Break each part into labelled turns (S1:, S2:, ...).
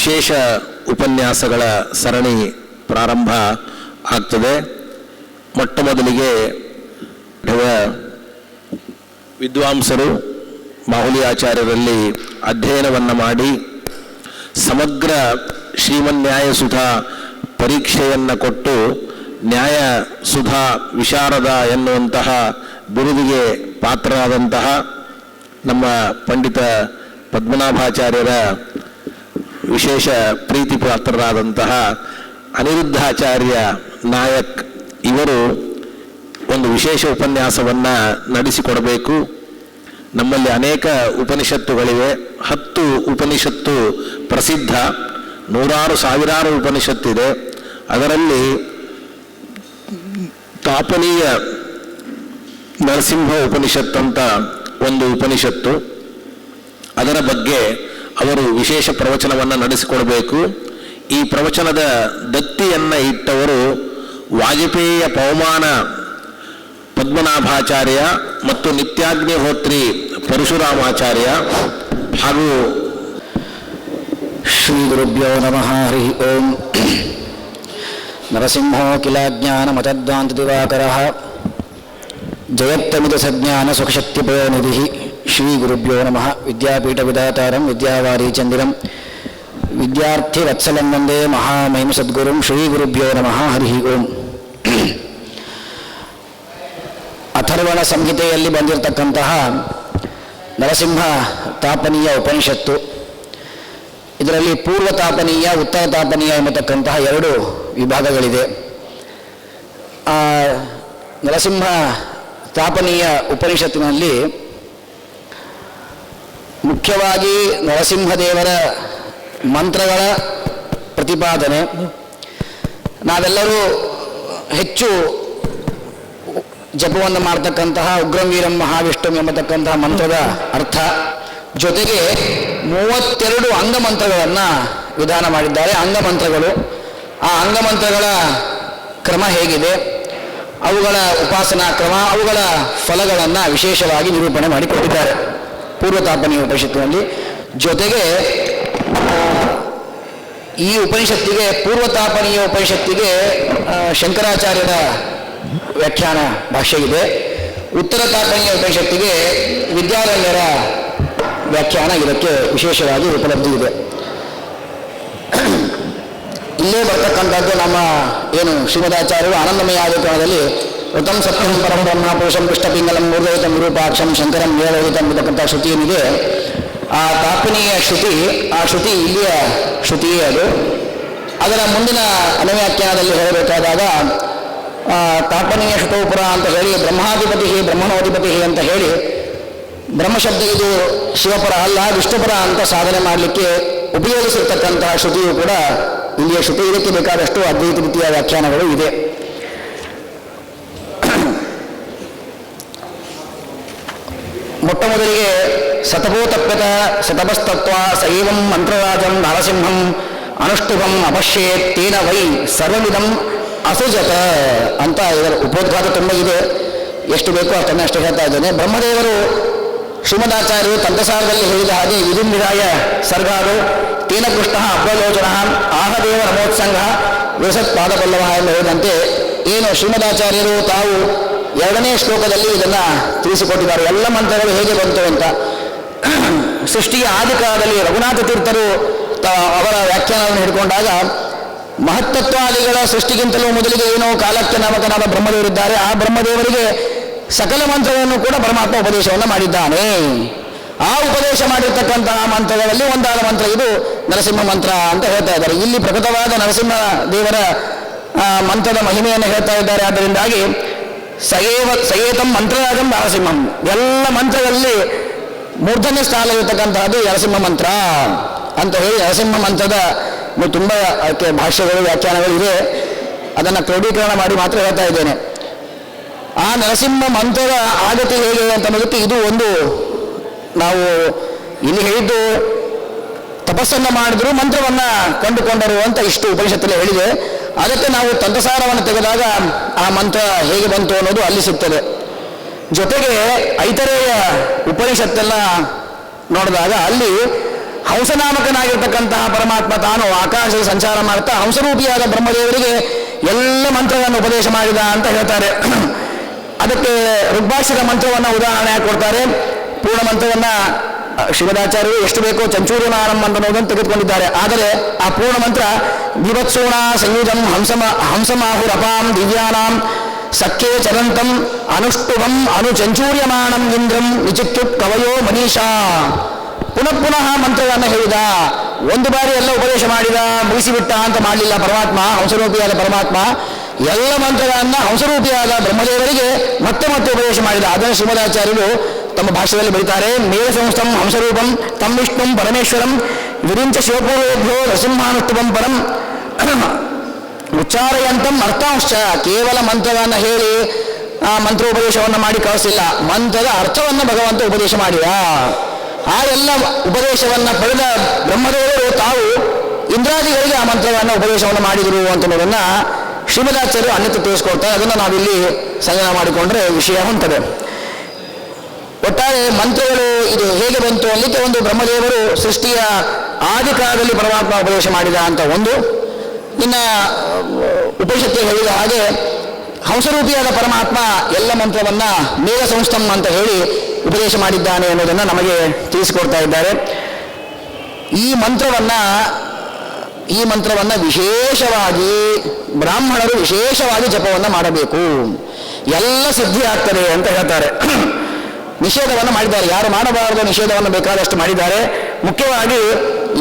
S1: ವಿಶೇಷ ಉಪನ್ಯಾಸಗಳ ಸರಣಿ ಪ್ರಾರಂಭ ಆಗ್ತದೆ. ಮೊಟ್ಟ ಮೊದಲಿಗೆ ವಿದ್ವಾಂಸರು ಮಾಹುಲಿ ಆಚಾರ್ಯರಲ್ಲಿ ಅಧ್ಯಯನವನ್ನು ಮಾಡಿ ಸಮಗ್ರ ಶ್ರೀಮನ್ಯಾಯಸುಧಾ ಪರೀಕ್ಷೆಯನ್ನು ಕೊಟ್ಟು ನ್ಯಾಯಸುಧಾ ವಿಶಾರದ ಎನ್ನುವಂತಹ ಬಿರುದಿಗೆ ಪಾತ್ರರಾದಂತಹ ನಮ್ಮ ಪಂಡಿತ ಪದ್ಮನಾಭಾಚಾರ್ಯರ ವಿಶೇಷ ಪ್ರೀತಿ ಪಾತ್ರರಾದಂತಹ ಅನಿರುದ್ಧಾಚಾರ್ಯ ನಾಯಕ್ ಇವರು ಒಂದು ವಿಶೇಷ ಉಪನ್ಯಾಸವನ್ನು ನಡೆಸಿಕೊಡಬೇಕು. ನಮ್ಮಲ್ಲಿ ಅನೇಕ ಉಪನಿಷತ್ತುಗಳಿವೆ. 10 ಉಪನಿಷತ್ತು ಪ್ರಸಿದ್ಧ, ನೂರಾರು ಸಾವಿರಾರು ಉಪನಿಷತ್ತಿದೆ. ಅದರಲ್ಲಿ ತಾಪನೀಯ ನರಸಿಂಹ ಉಪನಿಷತ್ತಂತ ಒಂದು ಉಪನಿಷತ್ತು, ಅದರ ಬಗ್ಗೆ ಅವರು ವಿಶೇಷ ಪ್ರವಚನವನ್ನು ನಡೆಸಿಕೊಡಬೇಕು. ಈ ಪ್ರವಚನದ ದತ್ತಿಯನ್ನು ಇಟ್ಟವರು ವಾಜಪೇಯಿಯ ಪವಮಾನ ಪದ್ಮನಾಭಾಚಾರ್ಯ ಮತ್ತು ನಿತ್ಯಾಗ್ನಿಹೋತ್ರಿ ಪರಶುರಾಮಾಚಾರ್ಯ ಹಾಗೂ
S2: ಶ್ರೀ ಗುರುಭ್ಯೋ ನಮಃ. ಹರಿ ಓಂ. ನರಸಿಂಹೋ ಕಿಲ ಜ್ಞಾನ ಮತದ್ವಾಂತ ದಿವಾಕರಃ ಜಯತ್ತಮಿತ ಸಜ್ಞಾನ ಸುಖಶಕ್ತಿಪಯೋನಿಧಿ. ಶ್ರೀ ಗುರುಭ್ಯೋ ನಮಃ. ವಿದ್ಯಾಪೀಠ ವಿಧಾತಾರಂ ವಿದ್ಯಾವಾರಿ ಚಂದಿರಂ ವಿದ್ಯಾರ್ಥಿ ವತ್ಸಲಂ ವಂದೇ ಮಹಾಮಹಿಮ ಸದ್ಗುರುಂ. ಶ್ರೀ ಗುರುಭ್ಯೋ ನಮಃ. ಹರಿ ಓಂ. ಅಥರ್ವಣ ಸಂಹಿತೆಯಲ್ಲಿ ಬಂದಿರತಕ್ಕಂತಹ ನರಸಿಂಹ ತಾಪನೀಯ ಉಪನಿಷತ್ತು. ಇದರಲ್ಲಿ ಪೂರ್ವ ತಾಪನೀಯ, ಉತ್ತರ ತಾಪನೀಯ ಎಂಬತಕ್ಕಂತಹ 2 ವಿಭಾಗಗಳಿದೆ. ನರಸಿಂಹ ತಾಪನೀಯ ಉಪನಿಷತ್ತಿನಲ್ಲಿ ಮುಖ್ಯವಾಗಿ ನರಸಿಂಹದೇವರ ಮಂತ್ರಗಳ ಪ್ರತಿಪಾದನೆ. ನಾವೆಲ್ಲರೂ ಹೆಚ್ಚು ಜಪವನ್ನು ಮಾಡತಕ್ಕಂತಹ ಉಗ್ರಂ ವೀರಂ ಮಹಾವಿಷ್ಣು ಎಂಬತಕ್ಕಂತಹ ಮಂತ್ರದ ಅರ್ಥ, ಜೊತೆಗೆ 32 ಅಂಗಮಂತ್ರಗಳನ್ನು ವಿಧಾನ ಮಾಡಿದ್ದಾರೆ. ಅಂಗಮಂತ್ರಗಳು, ಆ ಅಂಗಮಂತ್ರಗಳ ಕ್ರಮ ಹೇಗಿದೆ, ಅವುಗಳ ಉಪಾಸನಾ ಕ್ರಮ, ಅವುಗಳ ಫಲಗಳನ್ನು ವಿಶೇಷವಾಗಿ ನಿರೂಪಣೆ ಮಾಡಿಕೊಟ್ಟಿದ್ದಾರೆ ಪೂರ್ವತಾಪನೀಯ ಉಪನಿಷತ್ತಿನಲ್ಲಿ. ಜೊತೆಗೆ ಈ ಉಪನಿಷತ್ತಿಗೆ, ಪೂರ್ವತಾಪನೀಯ ಉಪನಿಷತ್ತಿಗೆ ಶಂಕರಾಚಾರ್ಯರ ವ್ಯಾಖ್ಯಾನ ಭಾಷ್ಯ ಇದೆ. ಉತ್ತರ ತಾಪನೀಯ ಉಪನಿಷತ್ತಿಗೆ ವಿದ್ಯಾರಣ್ಯರ ವ್ಯಾಖ್ಯಾನ ಇದಕ್ಕೆ ವಿಶೇಷವಾಗಿ ಉಪಲಬ್ಧಿ ಇದೆ. ಇಲ್ಲೇ ಬರ್ತಕ್ಕಂಥದ್ದು ನಮ್ಮ ಏನು ಶ್ರೀಮದಾಚಾರ್ಯರು ಆನಂದಮಯ ಆದಿಕರಣದಲ್ಲಿ ಋತಂ ಸತ್ಯಂ ಪರಂ ಬ್ರಹ್ಮ ಪುರುಷಂ ಪೃಷ್ಠಪಿಂಗಲಂ ಮೂರ್ಧಯಿತಂ ವಿರೂಪಾಕ್ಷಂ ಶಂಕರಂ ವೇದೋಹಿತಂ ಅಂತಕ್ಕಂಥ ಶ್ರುತಿ ಏನಿದೆ, ಆ ತಾಪನೀಯ ಶ್ರುತಿ, ಆ ಶ್ರುತಿ ಇಲ್ಲಿಯ ಶ್ರುತಿಯೇ ಅದು. ಅದರ ಮುಂದಿನ ಅನುವ್ಯಾಖ್ಯಾನದಲ್ಲಿ ಹೇಳಬೇಕಾದಾಗ ತಾಪನೀಯ ಶ್ರುತೋಪುರ ಅಂತ ಹೇಳಿ ಬ್ರಹ್ಮಾಧಿಪತಿ ಬ್ರಹ್ಮಣೋಧಿಪತಿ ಅಂತ ಹೇಳಿ, ಬ್ರಹ್ಮಶಬ್ದ ಇದು ಶಿವಪರ ಅಲ್ಲ ವಿಷ್ಣುಪರ ಅಂತ ಸಾಧನೆ ಮಾಡಲಿಕ್ಕೆ ಉಪಯೋಗಿಸಿರ್ತಕ್ಕಂತಹ ಶ್ರುತಿಯು ಕೂಡ ಇಲ್ಲಿಯ ಶ್ರುತಿ. ಇದಕ್ಕೆ ಬೇಕಾದಷ್ಟು ಅದ್ವೈತ ರೀತಿಯ ವ್ಯಾಖ್ಯಾನಗಳು ಇದೆ. ಮೊಟ್ಟ ಮೊದಲಿಗೆ ಸತಪೋತಪ್ಯತ ಸತಪಸ್ತತ್ವ ಸೈವಂ ಮಂತ್ರರಾಜಂ ನರಸಿಂಹಂ ಅನುಷ್ಠುಭಂ ಅಪಶ್ಯೇತ್ ತೇನ ವೈ ಸರ್ವವಿಧಂ ಅಸೃಜತ ಅಂತ ಇದರ ಉಪೋದ್ಘಾತ ತುಂಬ ಇದೆ. ಎಷ್ಟು ಬೇಕೋ ಅಷ್ಟೇ ಹೇಳ್ತಾ ಇದ್ದೇನೆ. ಬ್ರಹ್ಮದೇವರು ಶ್ರೀಮದಾಚಾರ್ಯರು ತಂತ್ರಸಾರದಲ್ಲಿ ಹೇಳಿದ ಹಾಗೆ ವಿಧಿನಿರಾಯ ಸರ್ಗಾರು ತೇನ ಕೃಷ್ಣ ಅಭ್ಯಲೋಚನ ಆಹದೇವ ನಮೋತ್ಸಂಗ ವಿಸತ್ ಪಾದಪಲ್ಲವ ಎಂದು ಹೇಳಿದಂತೆ ಏನು ಶ್ರೀಮದಾಚಾರ್ಯರು ತಾವು 2ನೇ ಶ್ಲೋಕದಲ್ಲಿ ಇದನ್ನು ತಿಳಿಸಿಕೊಟ್ಟಿದ್ದಾರೆ. ಎಲ್ಲ ಮಂತ್ರಗಳು ಹೇಗೆ ಬಂತು ಅಂತ. ಸೃಷ್ಟಿಯ ಆದಿಕಾಲದಲ್ಲಿ ರಘುನಾಥ ತೀರ್ಥರು ಅವರ ವ್ಯಾಖ್ಯಾನವನ್ನು ಹಿಡ್ಕೊಂಡಾಗ ಮಹತ್ತತ್ವಾದಿಗಳ ಸೃಷ್ಟಿಗಿಂತಲೂ ಮೊದಲಿಗೆ ಏನೋ ಕಾಲಕ್ಕೆ ನಾಮಕನಾದ ಬ್ರಹ್ಮದೇವರಿದ್ದಾರೆ. ಆ ಬ್ರಹ್ಮದೇವರಿಗೆ ಸಕಲ ಮಂತ್ರಗಳನ್ನು ಕೂಡ ಪರಮಾತ್ಮ ಉಪದೇಶವನ್ನು ಮಾಡಿದ್ದಾನೆ. ಆ ಉಪದೇಶ ಮಾಡಿರ್ತಕ್ಕಂತಹ ಮಂತ್ರಗಳಲ್ಲಿ ಒಂದಾದ ಮಂತ್ರ ಇದು ನರಸಿಂಹ ಮಂತ್ರ ಅಂತ ಹೇಳ್ತಾ ಇದ್ದಾರೆ. ಇಲ್ಲಿ ಪ್ರಕಟವಾದ ನರಸಿಂಹ ದೇವರ ಮಂತ್ರದ ಮಹಿಮೆಯನ್ನು ಹೇಳ್ತಾ ಇದ್ದಾರೆ. ಆದ್ದರಿಂದಾಗಿ ಸಯೇತಂ ಮಂತ್ರರಾಜಂ ನರಸಿಂಹಂ, ಎಲ್ಲ ಮಂತ್ರಗಳಲ್ಲಿ ಮೂರ್ಧನ್ಯ ಸ್ಥಾನ ಇರತಕ್ಕಂತಹದ್ದು ನರಸಿಂಹ ಮಂತ್ರ ಅಂತ ಹೇಳಿ ನರಸಿಂಹ ಮಂತ್ರದ ತುಂಬ ಭಾಷ್ಯಗಳು ವ್ಯಾಖ್ಯಾನಗಳು ಇದೆ. ಅದನ್ನು ಕ್ರೋಢೀಕರಣ ಮಾಡಿ ಮಾತ್ರ ಹೇಳ್ತಾ ಇದ್ದೇನೆ. ಆ ನರಸಿಂಹ ಮಂತ್ರದ ಆಗತಿ ಹೇಗೆ ಅಂತ ಅನ್ನೋದಕ್ಕೆ ಇದು ಒಂದು, ನಾವು ಇಲ್ಲಿ ಹೇಳಿದ್ದು ತಪಸ್ಸನ್ನು ಮಾಡಿದ್ರು ಮಂತ್ರವನ್ನು ಕಂಡುಕೊಂಡರು ಅಂತ ಇಷ್ಟು ಉಪನಿಷತ್ತಲ್ಲಿ ಹೇಳಿದೆ. ಅದಕ್ಕೆ ನಾವು ತಂತ್ರಸಾರವನ್ನು ತೆಗೆದಾಗ ಆ ಮಂತ್ರ ಹೇಗೆ ಬಂತು ಅನ್ನೋದು ಅಲ್ಲಿ ಸಿಗ್ತದೆ. ಜೊತೆಗೆ ಐತರೇಯ ಉಪನಿಷತ್ತೆಲ್ಲ ನೋಡಿದಾಗ ಅಲ್ಲಿ ಹಂಸನಾಮಕನಾಗಿರ್ತಕ್ಕಂತಹ ಪರಮಾತ್ಮ ತಾನು ಆಕಾಶದ ಸಂಚಾರ ಮಾಡ್ತಾ ಹಂಸರೂಪಿಯಾದ ಬ್ರಹ್ಮದೇವರಿಗೆ ಎಲ್ಲ ಮಂತ್ರಗಳನ್ನು ಉಪದೇಶ ಮಾಡಿದ ಅಂತ ಹೇಳ್ತಾರೆ. ಅದಕ್ಕೆ ಋಗ್ಭಾಷ್ಯದ ಮಂತ್ರವನ್ನು ಉದಾಹರಣೆಯಾಗಿ ಕೊಡ್ತಾರೆ. ಪೂರ್ಣ ಮಂತ್ರವನ್ನು ಶ್ರೀಮದಾಚಾರ್ಯರು ಎಷ್ಟು ಬೇಕೋ ಚಂಚೂರ್ಯಮಾನಂ ಅಂತ ಅನ್ನೋದನ್ನು ತೆಗೆದುಕೊಂಡಿದ್ದಾರೆ. ಆದರೆ ಆ ಪೂರ್ಣ ಮಂತ್ರ ವಿವತ್ಸೋಣ ಸಂಯುಜಂ ಹಂಸಮಾಹುರಪಾಂ ದಿವ್ಯಾನಾಂ ಸಖ್ಯೇ ಚರಂತಂ ಅನುಷ್ಟುಭಂ ಅನುಚಂಚೂರ್ಯಮಾಣಂ ಇಂದ್ರಂ ವಿಚಿತ್ಯುತ್ ಕವಯೋ ಮನೀಷಾ. ಪುನಃ ಮಂತ್ರವನ್ನು ಹೇಳಿದ. ಒಂದು ಬಾರಿ ಎಲ್ಲ ಉಪದೇಶ ಮಾಡಿದ, ಮುಗಿಸಿಬಿಟ್ಟ ಅಂತ ಮಾಡಲಿಲ್ಲ ಪರಮಾತ್ಮ. ಹಂಸರೂಪಿಯಾದ ಪರಮಾತ್ಮ ಎಲ್ಲ ಮಂತ್ರಗಳನ್ನು ಹಂಸರೂಪಿಯಾದ ಬ್ರಹ್ಮದೇವರಿಗೆ ಮತ್ತೆ ಉಪದೇಶ ಮಾಡಿದ. ಅದನ್ನು ಶ್ರೀಮದಾಚಾರ್ಯರು ತಮ್ಮ ಭಾಷೆಯಲ್ಲಿ ಬರೀತಾರೆ. ಮೇಲ ಸಂಸ್ಥಂ ಹಂಸರೂಪಂ ತಂ ವಿಷ್ಣುಂ ಪರಮೇಶ್ವರಂ ವಿರಿಂಚ ಶಿವಪೂರ್ವೇಭ್ಯೋ ನರಸಿಂಹಾನುಷ್ಠುಭಂ ಪರಂ ಉಚ್ಚಾರಯಂತಂ ಅರ್ಥಾಂಶ. ಕೇವಲ ಮಂತ್ರವನ್ನು ಹೇಳಿ ಆ ಮಂತ್ರೋಪದೇಶವನ್ನು ಮಾಡಿ ಕಳಿಸಿಲ್ಲ, ಮಂತ್ರದ ಅರ್ಥವನ್ನು ಭಗವಂತ ಉಪದೇಶ ಮಾಡಿದ. ಆ ಎಲ್ಲ ಉಪದೇಶವನ್ನು ಪಡೆದ ಬ್ರಹ್ಮದೇವರು ತಾವು ಇಂದ್ರಾದಿಗಳಿಗೆ ಆ ಮಂತ್ರವನ್ನು ಉಪದೇಶವನ್ನು ಮಾಡಿದರು ಅಂತನ್ನೋದನ್ನು ಶ್ರೀಮದಾಚಾರ್ಯರು ಅನ್ಯತೆ ತಿಳಿಸ್ಕೊಡ್ತಾರೆ. ಅದನ್ನು ನಾವಿಲ್ಲಿ ಸಂಗ್ರಹ ಮಾಡಿಕೊಂಡ್ರೆ ವಿಷಯ ಹೊಂತದೆ. ಒಟ್ಟಾರೆ ಮಂತ್ರಗಳು ಇದು ಹೇಗೆ ಬಂತು ಅಲ್ಲಿಗೆ ಒಂದು ಬ್ರಹ್ಮದೇವರು ಸೃಷ್ಟಿಯ ಆದಿಕಾಲದಲ್ಲಿ ಪರಮಾತ್ಮ ಉಪದೇಶ ಮಾಡಿದ ಅಂತ ಒಂದು. ಇನ್ನು ಉಪನಿಷತ್ತು ಹೇಳಿದ ಹಾಗೆ ಹಂಸರೂಪಿಯಾದ ಪರಮಾತ್ಮ ಎಲ್ಲ ಮಂತ್ರವನ್ನು ಮೇಘ ಸಂಸ್ಥಂ ಅಂತ ಹೇಳಿ ಉಪದೇಶ ಮಾಡಿದ್ದಾನೆ ಅನ್ನೋದನ್ನು ನಮಗೆ ತಿಳಿಸಿಕೊಡ್ತಾ ಇದ್ದಾರೆ. ಈ ಮಂತ್ರವನ್ನು ವಿಶೇಷವಾಗಿ ಬ್ರಾಹ್ಮಣರು ವಿಶೇಷವಾಗಿ ಜಪವನ್ನು ಮಾಡಬೇಕು, ಎಲ್ಲ ಸಿದ್ಧಿ ಆಗ್ತದೆ ಅಂತ ಹೇಳ್ತಾರೆ. ನಿಷೇಧವನ್ನು ಮಾಡಿದ್ದಾರೆ, ಯಾರು ಮಾಡಬಾರದು ನಿಷೇಧವನ್ನು ಬೇಕಾದಷ್ಟು ಮಾಡಿದ್ದಾರೆ. ಮುಖ್ಯವಾಗಿ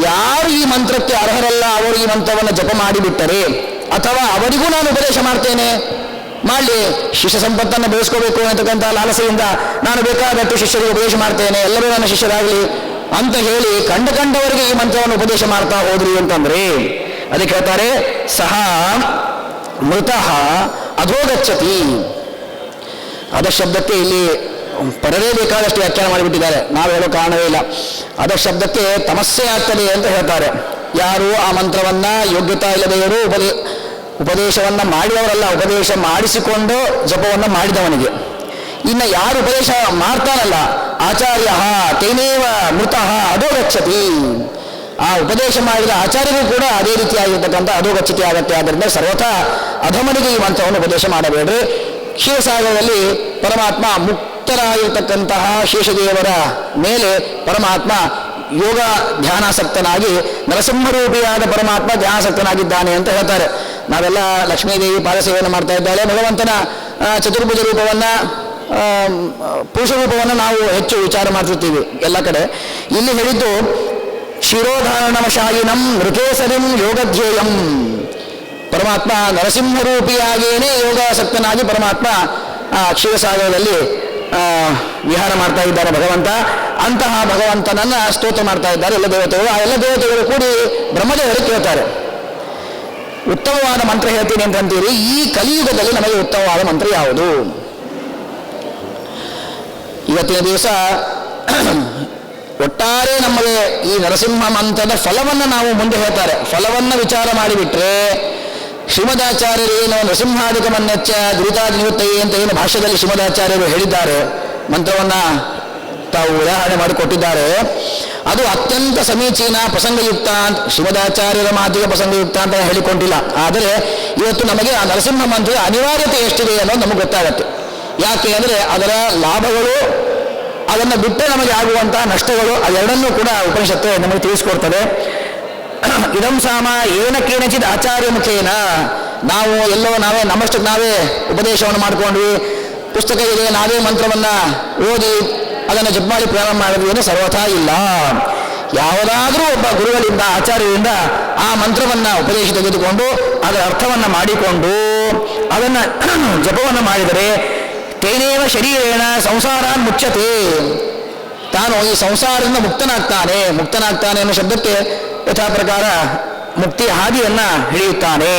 S2: ಯಾರು ಈ ಮಂತ್ರಕ್ಕೆ ಅರ್ಹರಲ್ಲ ಅವರು ಈ ಮಂತ್ರವನ್ನು ಜಪ ಮಾಡಿಬಿಟ್ಟರೆ, ಅಥವಾ ಅವರಿಗೂ ನಾನು ಉಪದೇಶ ಮಾಡ್ತೇನೆ ಮಾಡಲಿ, ಶಿಷ್ಯ ಸಂಪತ್ತನ್ನು ಬೆಳೆಸ್ಕೋಬೇಕು ಅಂತಕ್ಕಂಥ ಲಾಲಸೆಯಿಂದ ನಾನು ಬೇಕಾದಷ್ಟು ಶಿಷ್ಯರಿಗೆ ಉಪದೇಶ ಮಾಡ್ತೇನೆ, ಎಲ್ಲರೂ ನನ್ನ ಶಿಷ್ಯರಾಗಲಿ ಅಂತ ಹೇಳಿ ಕಂಡವರಿಗೆ ಈ ಮಂತ್ರವನ್ನು ಉಪದೇಶ ಮಾಡ್ತಾ ಹೋದ್ರಿ ಅಂತಂದ್ರೆ ಅದಕ್ಕೆ ಹೇಳ್ತಾರೆ ಸಹ ಮೃತಃ ಅಧೋಗಚ್ಚತಿ. ಅದ ಶಬ್ದಕ್ಕೆ ಇಲ್ಲಿ ಪರರೇ ಬೇಕಾದಷ್ಟು ವ್ಯಾಖ್ಯಾನ ಮಾಡಿಬಿಟ್ಟಿದ್ದಾರೆ, ನಾವು ಹೇಳೋ ಕಾರಣವೇ ಇಲ್ಲ. ಅದ ಶಬ್ದಕ್ಕೆ ತಮಸ್ಸೆ ಆಗ್ತದೆ ಅಂತ ಹೇಳ್ತಾರೆ. ಯಾರು ಆ ಮಂತ್ರವನ್ನು ಯೋಗ್ಯತಾ ಇಲ್ಲದೆಯವರು ಉಪದೇಶವನ್ನು ಮಾಡಿದವರಲ್ಲ, ಉಪದೇಶ ಮಾಡಿಸಿಕೊಂಡು ಜಪವನ್ನು ಮಾಡಿದವನಿಗೆ. ಇನ್ನು ಯಾರು ಉಪದೇಶ ಮಾಡ್ತಾನಲ್ಲ ಆಚಾರ್ಯ ತೇನೇವ ಮೃತಃ ಅಧೋಗಚ್ಚತಿ, ಆ ಉಪದೇಶ ಮಾಡಿದ ಆಚಾರ್ಯರು ಕೂಡ ಅದೇ ರೀತಿಯಾಗಿರ್ತಕ್ಕಂಥ ಅಧೋಗಚ್ಚತಿ ಆಗತ್ತೆ. ಆದ್ದರಿಂದ ಸರ್ವಥಾ ಅಧಮನಿಗೆ ಈ ಮಂತ್ರವನ್ನು ಉಪದೇಶ ಮಾಡಬೇಡ್ರಿ. ಕ್ಷೀರಸಾಗರದಲ್ಲಿ ಪರಮಾತ್ಮ ಮುಕ್ತರಾಗಿರ್ತಕ್ಕಂತಹ ಶೇಷದೇವರ ಮೇಲೆ ಪರಮಾತ್ಮ ಯೋಗ ಧ್ಯಾನಾಸಕ್ತನಾಗಿ ನರಸಿಂಹರೂಪಿಯಾದ ಪರಮಾತ್ಮ ಧ್ಯಾನಾಸಕ್ತನಾಗಿದ್ದಾನೆ ಅಂತ ಹೇಳ್ತಾರೆ. ನಾವೆಲ್ಲ ಲಕ್ಷ್ಮೀದೇವಿ ಪಾದಸೇವೆಯನ್ನು ಮಾಡ್ತಾ ಇದ್ದಾಳೆ. ಭಗವಂತನ ಚತುರ್ಭುಜ ರೂಪವನ್ನು ಪುರುಷ ರೂಪವನ್ನು ನಾವು ಹೆಚ್ಚು ವಿಚಾರ ಮಾಡ್ತಿರ್ತೀವಿ ಎಲ್ಲ ಕಡೆ. ಇಲ್ಲಿ ಹೇಳಿದ್ದು ಶಿರೋಧಾರಣವಶಾಯಿನಂ ನೃಕೇಸರಿಂ ಯೋಗಧ್ಯೇಯಂ. ಪರಮಾತ್ಮ ನರಸಿಂಹರೂಪಿಯಾಗಿಯೇ ಯೋಗಾಸಕ್ತನಾಗಿ ಪರಮಾತ್ಮ ಕ್ಷೀರಸಾಗರದಲ್ಲಿ ವಿಹಾರ ಮಾಡ್ತಾ ಇದ್ದಾರೆ ಭಗವಂತ. ಅಂತಹ ಭಗವಂತನನ್ನ ಸ್ತೋತ್ರ ಮಾಡ್ತಾ ಇದ್ದಾರೆ ಎಲ್ಲ ದೇವತೆಗಳು. ಆ ಎಲ್ಲ ದೇವತೆಗಳು ಕೂಡಿ ಬ್ರಹ್ಮದೇವರು ಕೇಳ್ತಾರೆ, ಉತ್ತಮವಾದ ಮಂತ್ರ ಹೇಳ್ತೀನಿ ಅಂತಂತೀರಿ, ಈ ಕಲಿಯುಗದಲ್ಲಿ ನಮಗೆ ಉತ್ತಮವಾದ ಮಂತ್ರ ಯಾವುದು? ಇವತ್ತಿನ ದಿವಸ ಒಟ್ಟಾರೆ ನಮಗೆ ಈ ನರಸಿಂಹ ಮಂತ್ರದ ಫಲವನ್ನು ನಾವು ಮುಂದೆ ಹೇಳ್ತಾರೆ. ಫಲವನ್ನು ವಿಚಾರ ಮಾಡಿಬಿಟ್ರೆ ಶ್ರೀಮದಾಚಾರ್ಯರು ಏನು ನರಸಿಂಹಾಧಿಕಮನ್ಯಚ್ಚ ದುರಿತಾದಿ ನಿವೃತ್ತೈ ಅಂತ ಏನು ಭಾಷ್ಯದಲ್ಲಿ ಶ್ರೀಮದಾಚಾರ್ಯರು ಹೇಳಿದ್ದಾರೆ, ಮಂತ್ರವನ್ನು ತಾವು ಉದಾಹರಣೆ ಮಾಡಿಕೊಟ್ಟಿದ್ದಾರೆ, ಅದು ಅತ್ಯಂತ ಸಮೀಚೀನ ಪ್ರಸಂಗಯುಕ್ತ ಅಂತ ಶ್ರೀಮದಾಚಾರ್ಯರ ಮಾತಿಗೆ ಪ್ರಸಂಗಯುಕ್ತ ಅಂತ ಹೇಳಿಕೊಂಡಿಲ್ಲ. ಆದರೆ ಇವತ್ತು ನಮಗೆ ಆ ನರಸಿಂಹ ಮಂತ್ರದ ಅನಿವಾರ್ಯತೆ ಎಷ್ಟಿದೆ ಅನ್ನೋದು ನಮಗೆ ಗೊತ್ತಾಗತ್ತೆ. ಯಾಕೆ ಅಂದರೆ ಅದರ ಲಾಭಗಳು, ಅದನ್ನು ಬಿಟ್ಟರೆ ನಮಗೆ ಆಗುವಂತಹ ನಷ್ಟಗಳು, ಅದೆರಡನ್ನೂ ಕೂಡ ಉಪನಿಷತ್ತು ನಮಗೆ ತಿಳಿಸ್ಕೊಡ್ತದೆ. ಇದಂ ಸಾಮ ಏನ ಕೇನಚಿತ್ ಆಚಾರ್ಯ ಮುಖೇನ, ನಾವು ಎಲ್ಲೋ ನಮ್ಮಷ್ಟಕ್ಕೆ ನಾವೇ ಉಪದೇಶವನ್ನು ಮಾಡಿಕೊಂಡ್ವಿ, ಪುಸ್ತಕ ಇದೆ, ನಾವೇ ಮಂತ್ರವನ್ನು ಓದಿ ಅದನ್ನು ಜಪ ಮಾಡಿ ಪ್ರಾರಂಭ ಮಾಡಿದ್ವಿ ಏನು ಸರ್ವಥಾ ಇಲ್ಲ. ಯಾವುದಾದ್ರೂ ಒಬ್ಬ ಗುರುಗಳಿಂದ ಆಚಾರ್ಯರಿಂದ ಆ ಮಂತ್ರವನ್ನು ಉಪದೇಶ ತೆಗೆದುಕೊಂಡು ಅದರ ಅರ್ಥವನ್ನು ಮಾಡಿಕೊಂಡು ಅದನ್ನು ಜಪವನ್ನು ಮಾಡಿದರೆ ತೇನೇವ ಶರೀರೇಣ ಸಂಸಾರಾನ್ ಮುಚ್ಚತೆ, ತಾನು ಈ ಸಂಸಾರದಿಂದ ಮುಕ್ತನಾಗ್ತಾನೆ ಅನ್ನೋ ಶಬ್ದಕ್ಕೆ ಯಥಾ ಪ್ರಕಾರ ಮುಕ್ತಿಯ ಹಾದಿಯನ್ನು ಹಿಡಿಯುತ್ತಾನೆ.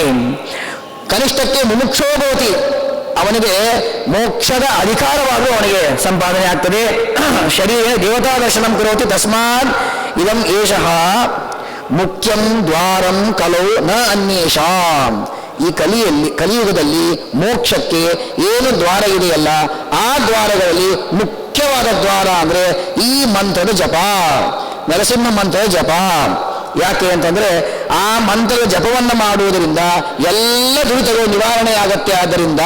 S2: ಕನಿಷ್ಠಕ್ಕೆ ಮುಮುಕ್ಷೋಭವತಿ, ಅವನಿಗೆ ಮೋಕ್ಷದ ಅಧಿಕಾರವಾಗೂ ಅವನಿಗೆ ಸಂಪಾದನೆ ಆಗ್ತದೆ. ಶರೀರ ದೇವತಾ ದರ್ಶನಂ ಕರೋತಿ ತಸ್ಮಾತ್ ಇದಂ ಏಷಃ ಮುಖ್ಯಂ ದ್ವಾರಂ ಕಲೌ ನ ಅನ್ಯೇಷಾಂ. ಈ ಕಲಿಯುಗದಲ್ಲಿ ಮೋಕ್ಷಕ್ಕೆ ಏನು ದ್ವಾರ ಇದೆಯಲ್ಲ ಆ ದ್ವಾರಗಳಲ್ಲಿ ಮುಖ್ಯವಾದ ದ್ವಾರ ಅಂದರೆ ಈ ಮಂತ್ರದ ಜಪ. ನರಸಿಂಹ ಮಂತ್ರ ಜಪ. ಯಾಕೆ ಅಂತಂದರೆ ಆ ಮಂತ್ರದ ಜಪವನ್ನು ಮಾಡುವುದರಿಂದ ಎಲ್ಲ ದುರಿತಗಳು ನಿವಾರಣೆ ಆಗತ್ತೆ. ಆದ್ದರಿಂದ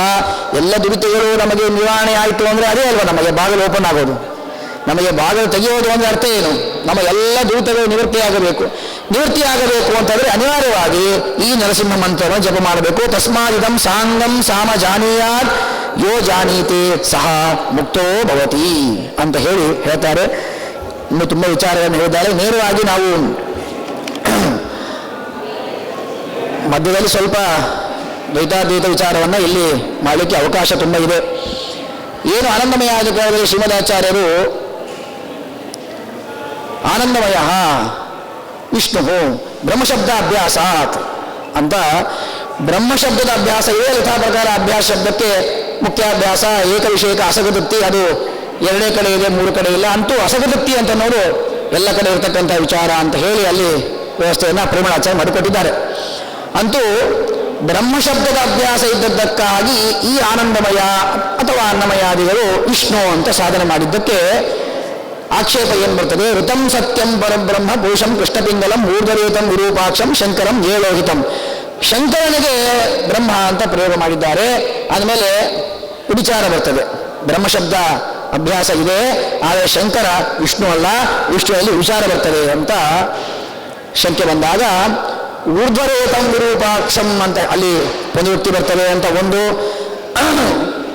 S2: ಎಲ್ಲ ದುರಿತಗಳು ನಮಗೆ ನಿವಾರಣೆ ಆಯಿತು ಅಂದರೆ ಅದೇ ಅಲ್ವಾ ನಮಗೆ ಬಾಗಿಲು ಓಪನ್ ಆಗೋದು. ನಮಗೆ ಬಾಗಿಲು ತೆಗೆಯೋದು ಅಂದರೆ ಅರ್ಥ ಏನು? ನಮ್ಮ ಎಲ್ಲ ದುರಿತಗಳು ನಿವೃತ್ತಿಯಾಗಬೇಕು. ನಿವೃತ್ತಿಯಾಗಬೇಕು ಅಂತಂದರೆ ಅನಿವಾರ್ಯವಾಗಿ ಈ ನರಸಿಂಹ ಮಂತ್ರವನ್ನು ಜಪ ಮಾಡಬೇಕು. ತಸ್ಮಾದಿದಂ ಸಾಂಗಂ ಸಾಮ ಜಾನೀಯಾತ್ ಯೋ ಜಾನೀತೆ ಸಹ ಮುಕ್ತೋ ಭವತಿ ಅಂತ ಹೇಳ್ತಾರೆ. ಇನ್ನು ತುಂಬ ವಿಚಾರಗಳನ್ನು ಹೇಳಿದ್ದಾರೆ. ನೇರವಾಗಿ ನಾವು ಮಧ್ಯದಲ್ಲಿ ಸ್ವಲ್ಪ ದ್ವೈತಾದ್ವೈತ ವಿಚಾರವನ್ನು ಇಲ್ಲಿ ಮಾಡಲಿಕ್ಕೆ ಅವಕಾಶ ತುಂಬ ಇದೆ. ಏನು ಆನಂದಮಯ ಆದ ಕಾಲದಲ್ಲಿ ಶ್ರೀಮದಾಚಾರ್ಯರು ಆನಂದಮಯ ವಿಷ್ಣು ಬ್ರಹ್ಮಶಬ್ದ ಅಭ್ಯಾಸಾತ್ ಅಂತ ಬ್ರಹ್ಮಶಬ್ದದ ಅಭ್ಯಾಸ ಇದೆ. ಯಥಾ ಪ್ರಕಾರ ಅಭ್ಯಾಸ ಶಬ್ದಕ್ಕೆ ಮುಖ್ಯಾಭ್ಯಾಸ, ಏಕವಿಷಯಕ ಅಸಗತೃಪ್ತಿ, ಅದು ಎರಡೇ ಕಡೆ ಇದೆ, ಮೂರು ಕಡೆ ಇಲ್ಲ. ಅಂತೂ ಅಸಗತೃಪ್ತಿ ಅಂತ ನೋಡು ಎಲ್ಲ ಕಡೆ ಇರತಕ್ಕಂಥ ವಿಚಾರ ಅಂತ ಹೇಳಿ ಅಲ್ಲಿ ವ್ಯವಸ್ಥೆಯನ್ನು ಪರಿಮಳಾಚಾರ್ಯ ಮಾಡಿಕೊಟ್ಟಿದ್ದಾರೆ. ಅಂತೂ ಬ್ರಹ್ಮಶಬ್ದದ ಅಭ್ಯಾಸ ಇದ್ದದ್ದಕ್ಕಾಗಿ ಈ ಆನಂದಮಯ ಅಥವಾ ಅನ್ನಮಯಾದಿಗಳು ವಿಷ್ಣು ಅಂತ ಸಾಧನೆ ಮಾಡಿದ್ದಕ್ಕೆ ಆಕ್ಷೇಪ ಏನು ಬರ್ತದೆ? ಋತಂ ಸತ್ಯಂ ಪರಬ್ರಹ್ಮ ಭೂಷಂ ಕೃಷ್ಣಪಿಂಗಲಂ ಊರ್ಧರೇತಂ ವಿರೂಪಾಕ್ಷಂ ಶಂಕರಂ ಏಳೋಹಿತಂ. ಶಂಕರನಿಗೆ ಬ್ರಹ್ಮ ಅಂತ ಪ್ರಯೋಗ ಮಾಡಿದ್ದಾರೆ. ಆದಮೇಲೆ ವಿಚಾರ ಬರ್ತದೆ, ಬ್ರಹ್ಮಶಬ್ದ ಅಭ್ಯಾಸ ಇದೆ, ಆದರೆ ಶಂಕರ ವಿಷ್ಣು ಅಲ್ಲ, ವಿಷ್ಣುವಲ್ಲಿ ವಿಚಾರ ಬರ್ತದೆ ಅಂತ ಶಂಕೆ ಬಂದಾಗ ಊರ್ಧ್ವರೇತಂ ವಿರೂಪಾಕ್ಷಂ ಅಂತ ಅಲ್ಲಿ ಪುನರುಕ್ತಿ ಬರ್ತದೆ ಅಂತ ಒಂದು.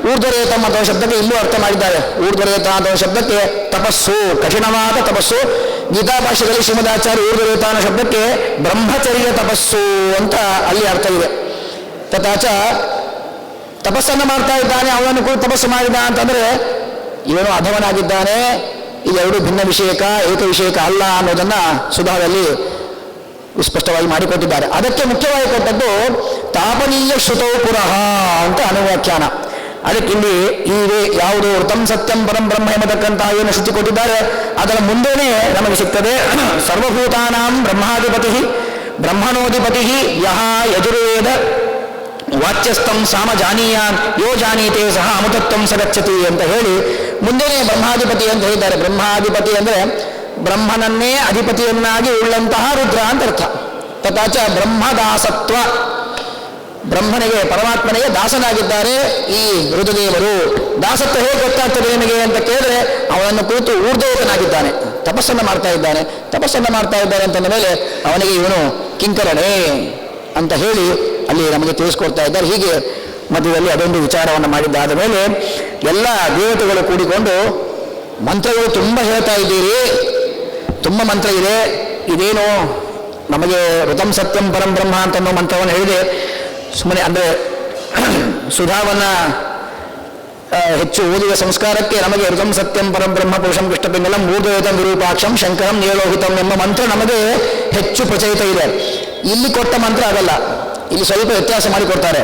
S2: ಊರ್ಧ್ವರೇತಂ ಅಥವಾ ಶಬ್ದಕ್ಕೆ ಇಲ್ಲೂ ಅರ್ಥ ಮಾಡಿದ್ದಾರೆ. ಊರ್ಧ್ವರೇತ ಅಥವಾ ಶಬ್ದಕ್ಕೆ ತಪಸ್ಸು, ಕಠಿಣವಾದ ತಪಸ್ಸು. ಗೀತಾಭಾಷ್ಯದಲ್ಲಿ ಶ್ರೀಮದಾಚಾರ್ಯ ಊರ್ಧ್ವರೇತ ಅನ್ನೋ ಶಬ್ದಕ್ಕೆ ಬ್ರಹ್ಮಚರ್ಯ ತಪಸ್ಸು ಅಂತ ಅಲ್ಲಿ ಅರ್ಥ ಇದೆ. ತಥಾಚ ತಪಸ್ಸನ್ನು ಮಾಡ್ತಾ ಇದ್ದಾನೆ, ಅವನನ್ನು ಕೂಡ ತಪಸ್ಸು ಮಾಡಿದ ಅಂತಂದರೆ ಇವನು ಅಧವನಾಗಿದ್ದಾನೆ. ಇದೆರಡು ಭಿನ್ನ ವಿಷಯಕ, ಏಕ ವಿಷಯಕ ಅಲ್ಲ ಅನ್ನೋದನ್ನು ಸುಧಾದಲ್ಲಿ ಸ್ಪಷ್ಟವಾಗಿ ಮಾಡಿಕೊಟ್ಟಿದ್ದಾರೆ. ಅದಕ್ಕೆ ಮುಖ್ಯವಾಗಿ ಕೊಟ್ಟದ್ದು ತಾಪನೀಯ ಶ್ರುತೌ ಪುರಃ ಅಂತ ಅನುವ್ಯಾಖ್ಯಾನ. ಅದಕ್ಕಿಲ್ಲಿ ಈಗ ಯಾವುದು ಋತಂ ಸತ್ಯಂ ಪರಂ ಬ್ರಹ್ಮ ಎಂಬತಕ್ಕಂಥ ಏನು ಶ್ರುತಿ ಕೊಟ್ಟಿದ್ದಾರೆ ಅದರ ಮುಂದೆನೇ ನಮಗೆ ಸಿಗ್ತದೆ. ಸರ್ವಭೂತಾನಾಂ ಬ್ರಹ್ಮಾಧಿಪತಿ ಬ್ರಹ್ಮಣೋಧಿಪತಿ ಯಹ ಯಜುರ್ವೇದ ವಾಚ್ಯಸ್ಥಂ ಸಾಮ ಜಾನೀಯಾನ್ ಯೋ ಜಾನೀತೆ ಸಹ ಅಮೃತತ್ವಂ ಸಗಚ್ಚತಿ ಅಂತ ಹೇಳಿ ಮುಂದೆನೇ ಬ್ರಹ್ಮಾಧಿಪತಿ ಅಂತ ಹೇಳಿದ್ದಾರೆ. ಬ್ರಹ್ಮಾಧಿಪತಿ ಅಂದರೆ ಬ್ರಹ್ಮನನ್ನೇ ಅಧಿಪತಿಯನ್ನಾಗಿ ಉಳ್ಳಂತಹ ರುದ್ರ ಅಂತ ಅರ್ಥ. ತಥಾಚ ಬ್ರಹ್ಮದಾಸತ್ವ, ಬ್ರಹ್ಮನಿಗೆ ಪರಮಾತ್ಮನಿಗೆ ದಾಸನಾಗಿದ್ದಾರೆ ಈ ರುದ್ರದೇವರು. ದಾಸತ್ವ ಹೇಗೆ ಗೊತ್ತಾಗ್ತದೆ ನಿಮಗೆ ಅಂತ ಕೇಳಿದ್ರೆ ಅವನನ್ನು ಕುರಿತು ಊರ್ಧ್ವನಾಗಿದ್ದಾನೆ, ತಪಸ್ಸನ್ನು ಮಾಡ್ತಾ ಇದ್ದಾನೆ. ತಪಸ್ಸನ್ನು ಮಾಡ್ತಾ ಇದ್ದಾನೆ ಅಂತಂದ ಮೇಲೆ ಅವನಿಗೆ ಇವನು ಕಿಂಕರನೇ ಅಂತ ಹೇಳಿ ಅಲ್ಲಿ ನಮಗೆ ತಿಳಿಸ್ಕೊಡ್ತಾ ಇದ್ದಾರೆ. ಹೀಗೆ ಮಧ್ಯದಲ್ಲಿ ಅದೊಂದು ವಿಚಾರವನ್ನು ಮಾಡಿದ್ದಾದ ಮೇಲೆ ಎಲ್ಲ ದೇವತೆಗಳು ಕೂಡಿಕೊಂಡು ಮಂತ್ರಗಳು ತುಂಬ ಹೇಳ್ತಾ ಇದ್ದೀರಿ, ತುಂಬ ಮಂತ್ರ ಇದೆ, ಇದೇನು ನಮಗೆ ಋತಂ ಸತ್ಯಂ ಪರಂ ಬ್ರಹ್ಮ ಅಂತನ್ನೋ ಮಂತ್ರವನ್ನು ಹೇಳಿದೆ. ಸುಮ್ಮನೆ ಅಂದರೆ ಸುಧಾವನ್ನು ಹೆಚ್ಚು ಓದಿದ ಸಂಸ್ಕಾರಕ್ಕೆ ನಮಗೆ ಋತಂ ಸತ್ಯಂ ಪರಂ ಬ್ರಹ್ಮ ಪುರುಷಂ ಕೃಷ್ಣಪಿಂಗಲಂ ಊರ್ಧ್ವರೇತಂ ವಿರೂಪಾಕ್ಷಂ ಶಂಕರಂ ಏಳೋಹಿತಂ ಎಂಬ ಮಂತ್ರ ನಮಗೆ ಹೆಚ್ಚು ಪ್ರಚಲಿತ ಇದೆ. ಇಲ್ಲಿ ಕೊಟ್ಟ ಮಂತ್ರ ಆಗಲ್ಲ, ಇಲ್ಲಿ ಸ್ವಲ್ಪ ವ್ಯತ್ಯಾಸ ಮಾಡಿಕೊಡ್ತಾರೆ.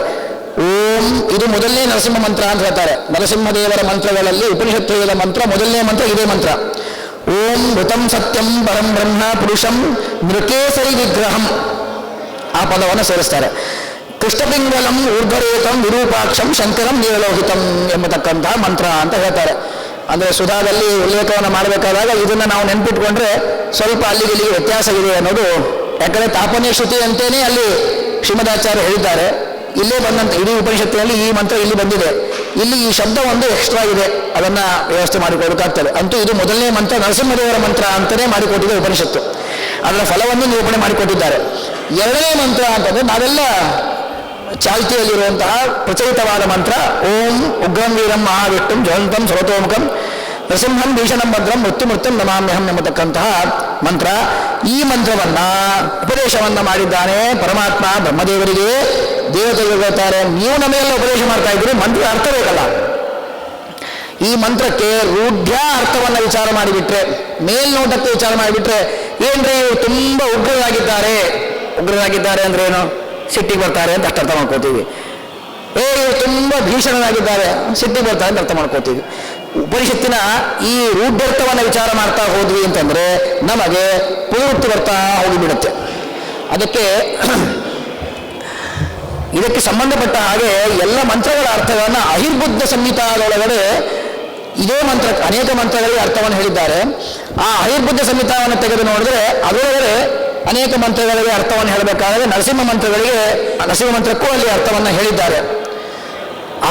S2: ಓಂ ಇದು ಮೊದಲನೇ ನರಸಿಂಹ ಮಂತ್ರ ಅಂತ ಹೇಳ್ತಾರೆ. ನರಸಿಂಹದೇವರ ಮಂತ್ರಗಳಲ್ಲಿ ಉಪನಿಷತ್ತುಗಳ ಮಂತ್ರ ಮೊದಲನೇ ಮಂತ್ರ ಇದೇ ಮಂತ್ರ. ಓಂ ಋತಂ ಸತ್ಯಂ ಪರಂ ಬ್ರಹ್ಮ ಪುರುಷಂ ನೃಕೇಸರಿ ವಿಗ್ರಹಂ ಆ ಪದವನ್ನು ಸೇರಿಸ್ತಾರೆ. ಕೃಷ್ಣಪಿಂಗಲಂ ಊರ್ಧ್ವರೇತಂ ವಿರೂಪಾಕ್ಷಂ ಶಂಕರಂ ನೀಲೋಹಿತಂ ಎಂಬತಕ್ಕಂತಹ ಮಂತ್ರ ಅಂತ ಹೇಳ್ತಾರೆ. ಅಂದರೆ ಸುಧಾದಲ್ಲಿ ಉಲ್ಲೇಖವನ್ನು ಮಾಡಬೇಕಾದಾಗ ಇದನ್ನು ನಾವು ನೆನ್ಪಿಟ್ಕೊಂಡ್ರೆ ಸ್ವಲ್ಪ ಅಲ್ಲಿಗೆ ವ್ಯತ್ಯಾಸವಿದೆ ಅನ್ನೋದು. ಯಾಕಂದರೆ ತಾಪನೀಯ ಶ್ರುತಿ ಅಂತೇನೆ ಅಲ್ಲಿ ಶ್ರೀಮದಾಚಾರ್ಯ ಹೇಳಿದ್ದಾರೆ. ಇಲ್ಲೇ ಬಂದಂತೆ ಇಡೀ ಉಪನಿಷತ್ತಿನಲ್ಲಿ ಈ ಮಂತ್ರ ಇಲ್ಲಿ ಬಂದಿದೆ, ಇಲ್ಲಿ ಈ ಶಬ್ದ ಒಂದು ಎಕ್ಸ್ಟ್ರಾ ಇದೆ, ಅದನ್ನು ವ್ಯವಸ್ಥೆ ಮಾಡಿಕೊಡಬೇಕಾಗ್ತದೆ. ಅಂತೂ ಇದು ಮೊದಲನೇ ಮಂತ್ರ ನರಸಿಂಹದೇವರ ಮಂತ್ರ ಅಂತಲೇ ಮಾಡಿಕೊಟ್ಟಿದೆ ಉಪನಿಷತ್ತು. ಅದರ ಫಲವನ್ನು ನಿರೂಪಣೆ ಮಾಡಿಕೊಟ್ಟಿದ್ದಾರೆ. ಎರಡನೇ ಮಂತ್ರ ಅಂತಂದರೆ ನಾವೆಲ್ಲ ಚಾಲ್ತಿಯಲ್ಲಿರುವಂತಹ ಪ್ರಚಲಿತವಾದ ಮಂತ್ರ ಓಂ ಉಗ್ರಂ ವೀರಂ ಮಹಾವಿಷ್ಣುಂ ಜ್ವಲಂತಂ ಸರ್ವತೋಮುಖಂ ನರಸಿಂಹಂ ಭೀಷಣಂ ಭದ್ರಂ ಮೃತ್ಯುಮೃತ್ಯುಂ ನಮಾಮ್ಯಹಂ ಎಂಬತಕ್ಕಂತಹ ಮಂತ್ರ. ಈ ಮಂತ್ರವನ್ನು ಉಪದೇಶವನ್ನು ಮಾಡಿದ್ದಾನೆ ಪರಮಾತ್ಮ ಬ್ರಹ್ಮದೇವರಿಗೆ. ದೇವತೆಗಳು ಹೇಳ್ತಾರೆ, ನೀವು ನಮಗೆಲ್ಲ ಉಪದೇಶ ಮಾಡ್ತಾ ಇದ್ದೀರಿ, ಮಂತ್ರ ಅರ್ಥ ಬೇಕಲ್ಲ. ಈ ಮಂತ್ರಕ್ಕೆ ರೂಢ್ಯ ಅರ್ಥವನ್ನು ವಿಚಾರ ಮಾಡಿಬಿಟ್ರೆ, ಮೇಲ್ನೋಟಕ್ಕೆ ವಿಚಾರ ಮಾಡಿಬಿಟ್ರೆ ಏನ್ರಿ ಇವರು ತುಂಬ ಉಗ್ರರಾಗಿದ್ದಾರೆ. ಉಗ್ರರಾಗಿದ್ದಾರೆ ಅಂದ್ರೆ ಏನು? ಸಿಟ್ಟಿಗೆ ಬರ್ತಾರೆ ಅಂತ ಅಷ್ಟು ಅರ್ಥ ಮಾಡ್ಕೋತೀವಿ. ಇವರು ತುಂಬ ಭೀಷಣರಾಗಿದ್ದಾರೆ, ಸಿಟ್ಟಿಗೆ ಬರ್ತಾರೆ ಅಂತ ಅರ್ಥ ಮಾಡ್ಕೋತೀವಿ. ಉಪನಿಷತ್ತಿನ ಈ ರೂಢ್ಯರ್ಥವನ್ನು ವಿಚಾರ ಮಾಡ್ತಾ ಹೋದ್ವಿ ಅಂತಂದರೆ ನಮಗೆ ಪುನರುಕ್ತಿ ಬರ್ತಾ ಹೋಗಿಬಿಡುತ್ತೆ. ಇದಕ್ಕೆ ಸಂಬಂಧಪಟ್ಟ ಹಾಗೆ ಎಲ್ಲ ಮಂತ್ರಗಳ ಅರ್ಥಗಳನ್ನು ಅಹಿರ್ಬುದ್ಧ ಸಂಹಿತಾದೊಳಗಡೆ ಇದೇ ಮಂತ್ರ ಅನೇಕ ಮಂತ್ರಗಳಿಗೆ ಅರ್ಥವನ್ನು ಹೇಳಿದ್ದಾರೆ. ಆ ಆಯುರ್ಬುದ್ಧ ಸಂಹಿತಾವನ್ನು ತೆಗೆದು ನೋಡಿದ್ರೆ ಅದರೊಳಗೆ ಅನೇಕ ಮಂತ್ರಗಳಿಗೆ ಅರ್ಥವನ್ನು ಹೇಳಬೇಕಾದರೆ ನರಸಿಂಹ ಮಂತ್ರಕ್ಕೂ ಅಲ್ಲಿ ಅರ್ಥವನ್ನು ಹೇಳಿದ್ದಾರೆ.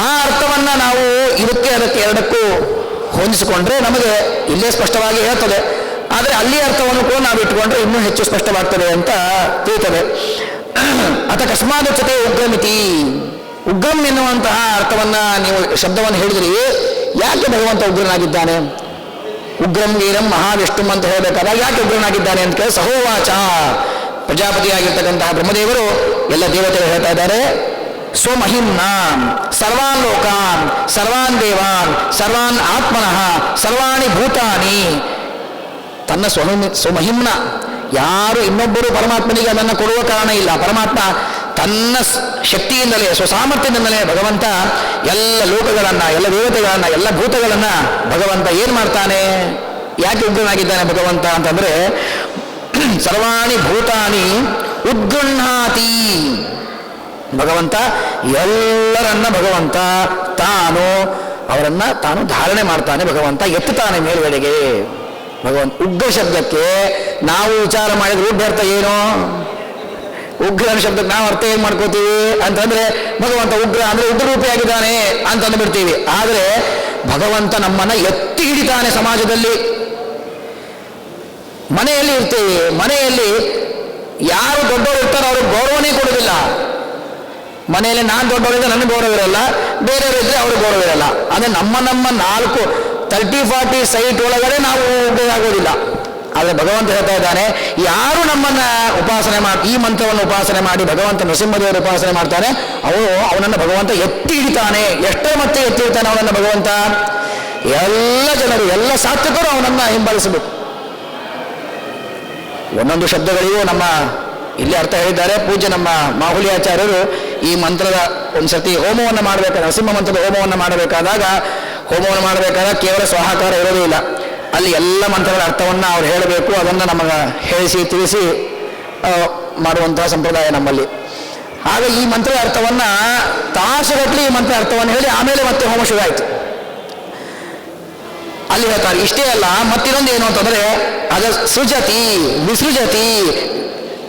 S2: ಆ ಅರ್ಥವನ್ನು ನಾವು ಅದಕ್ಕೆ ಎರಡಕ್ಕೂ ಹೊಂದಿಸಿಕೊಂಡ್ರೆ ನಮಗೆ ಇಲ್ಲೇ ಸ್ಪಷ್ಟವಾಗಿ ಹೇಳ್ತದೆ. ಆದರೆ ಅಲ್ಲಿ ಅರ್ಥವನ್ನು ಕೂಡ ನಾವು ಇಟ್ಟುಕೊಂಡ್ರೆ ಇನ್ನೂ ಹೆಚ್ಚು ಸ್ಪಷ್ಟವಾಗ್ತದೆ ಅಂತ ತಿಳಿತದೆ. ಅಥ ಕಸ್ಮಾದೋಚ್ಯತೆ ಉಗ್ರಮಿತಿ, ಉಗ್ರಂ ಎನ್ನುವಂತಹ ಅರ್ಥವನ್ನ ನೀವು ಶಬ್ದವನ್ನು ಹೇಳಿದ್ರಿ. ಯಾಕೆ ಭಗವಂತ ಉಗ್ರನಾಗಿದ್ದಾನೆ? ಉಗ್ರಂ ವೀರಂ ಮಹಾವಿಷ್ಣು ಅಂತ ಹೇಳಬೇಕಾದಾಗ ಯಾಕೆ ಉಗ್ರನಾಗಿದ್ದಾನೆ ಅಂತ ಕೇಳಿ ಸಹೋವಾಚ, ಪ್ರಜಾಪತಿಯಾಗಿರ್ತಕ್ಕಂತಹ ಬ್ರಹ್ಮದೇವರು ಎಲ್ಲ ದೇವತೆಗಳು ಹೇಳ್ತಾ ಇದ್ದಾರೆ, ಸ್ವಮಹಿಮ್ನ ಸರ್ವಾನ್ ಲೋಕಾನ್ ಸರ್ವಾನ್ ದೇವಾನ್ ಸರ್ವಾನ್ ಆತ್ಮನಃ ಸರ್ವಾಣಿ ಭೂತಾನಿ. ತನ್ನ ಸ್ವಮಹಿಮ್ನ, ಯಾರು ಇನ್ನೊಬ್ಬರು ಪರಮಾತ್ಮನಿಗೆ ಅದನ್ನು ಕೊಡುವ ಕಾರಣ ಇಲ್ಲ. ಪರಮಾತ್ಮ ತನ್ನ ಶಕ್ತಿಯಿಂದಲೇ ಸ್ವಸಾಮರ್ಥ್ಯದಿಂದಲೇ ಭಗವಂತ ಎಲ್ಲ ಲೋಕಗಳನ್ನು, ಎಲ್ಲ ದೇವತೆಗಳನ್ನು, ಎಲ್ಲ ಭೂತಗಳನ್ನು ಭಗವಂತ ಏನು ಮಾಡ್ತಾನೆ? ಯಾಕೆ ಉಗ್ರನಾಗಿದ್ದಾನೆ ಭಗವಂತ ಅಂತಂದ್ರೆ ಸರ್ವಾಣಿ ಭೂತಾನಿ ಉದ್ಗೃಹಾತಿ. ಭಗವಂತ ಎಲ್ಲರನ್ನ ಭಗವಂತ ಅವರನ್ನ ತಾನು ಧಾರಣೆ ಮಾಡ್ತಾನೆ. ಭಗವಂತ ಎತ್ತುತ್ತಾನೆ ಮೇಲ್ಗಡೆಗೆ. ಭಗವಂತ ಉಗ್ರ ಶಬ್ದಕ್ಕೆ ನಾವು ವಿಚಾರ ಮಾಡಿದ್ರೆ ಉಗ್ರ ಏನು? ಉಗ್ರನ ಶಬ್ದಕ್ಕೆ ನಾವು ಅರ್ಥ ಏನ್ ಮಾಡ್ಕೋತೀವಿ ಅಂತಂದ್ರೆ ಭಗವಂತ ಉಗ್ರ ಅಂದ್ರೆ ಉಗ್ರರೂಪಿಯಾಗಿದ್ದಾನೆ ಅಂತ ಅಂದ್ಬಿಡ್ತೀವಿ. ಆದರೆ ಭಗವಂತ ನಮ್ಮನ್ನ ಎತ್ತಿ ಹಿಡಿತಾನೆ. ಸಮಾಜದಲ್ಲಿ ಮನೆಯಲ್ಲಿ ಇರ್ತೀವಿ, ಮನೆಯಲ್ಲಿ ಯಾರು ದೊಡ್ಡವರು ಇರ್ತಾರೋ ಅವ್ರಿಗೆ ಗೌರವನೇ ಕೊಡುವುದಿಲ್ಲ. ಮನೆಯಲ್ಲಿ ನಾನು ದೊಡ್ಡವರಿದ್ದರೆ ನನಗೆ ಗೌರವ ಇರಲ್ಲ, ಬೇರೆಯವರಿದ್ರೆ ಅವ್ರಿಗೆ ಗೌರವ ಇರಲ್ಲ. ಅಂದ್ರೆ ನಮ್ಮ 30-40 ಸೈಟ್ ಒಳಗಡೆ ನಾವು ಆಗೋದಿಲ್ಲ. ಆದರೆ ಭಗವಂತ ಹೇಳ್ತಾ ಇದ್ದಾನೆ, ಯಾರು ನಮ್ಮನ್ನ ಉಪಾಸನೆ ಮಾಡಿ ಈ ಮಂತ್ರವನ್ನು ಉಪಾಸನೆ ಮಾಡಿ ಭಗವಂತ ನರಸಿಂಹದೇವರು ಉಪಾಸನೆ ಮಾಡ್ತಾನೆ, ಅವನನ್ನು ಭಗವಂತ ಎತ್ತಿ ಹಿಡಿತಾನೆ. ಎಷ್ಟೇ ಮತ್ತೆ ಎತ್ತಿ ಹಿಡಿತಾನೆ ಅವನನ್ನು ಭಗವಂತ? ಎಲ್ಲ ಜನರು, ಎಲ್ಲ ಸಾತ್ವಿಕರು ಅವನನ್ನು ಹಿಂಬಾಲಿಸಬೇಕು. ಒಂದೊಂದು ಶಬ್ದಗಳಿಗೂ ನಮ್ಮ ಇಲ್ಲಿ ಅರ್ಥ ಹೇಳಿದ್ದಾರೆ. ಪೂಜ್ಯ ನಮ್ಮ ಮಾಹುಲಿಯಾಚಾರ್ಯರು ಈ ಮಂತ್ರದ ಒಂದ್ಸತಿ ಹೋಮವನ್ನು ಮಾಡಬೇಕಾದ, ನರಸಿಂಹ ಮಂತ್ರದ ಹೋಮವನ್ನು ಮಾಡಬೇಕಾದಾಗ ಕೇವಲ ಸ್ವಾಹಾಕಾರ ಇರೋದೇ ಇಲ್ಲ. ಅಲ್ಲಿ ಎಲ್ಲ ಮಂತ್ರಗಳ ಅರ್ಥವನ್ನು ಅವ್ರು ಹೇಳಬೇಕು. ಅದನ್ನು ನಮಗೆ ತಿಳಿಸಿ ಮಾಡುವಂತಹ ಸಂಪ್ರದಾಯ ನಮ್ಮಲ್ಲಿ. ಆಗ ಈ ಮಂತ್ರದ ಅರ್ಥವನ್ನು ತಾಸುಗಟ್ಟಲೆ ಈ ಮಂತ್ರ ಅರ್ಥವನ್ನು ಹೇಳಿ ಆಮೇಲೆ ಮತ್ತೆ ಹೋಮ ಶುರು ಆಯಿತು. ಅಲ್ಲಿ ಹೇಳ್ತಾರೆ. ಇಷ್ಟೇ ಅಲ್ಲ, ಮತ್ತಿನ್ನೊಂದು ಏನು ಅಂತಂದ್ರೆ ಅದ ಸೃಜತಿ ವಿಸೃಜತಿ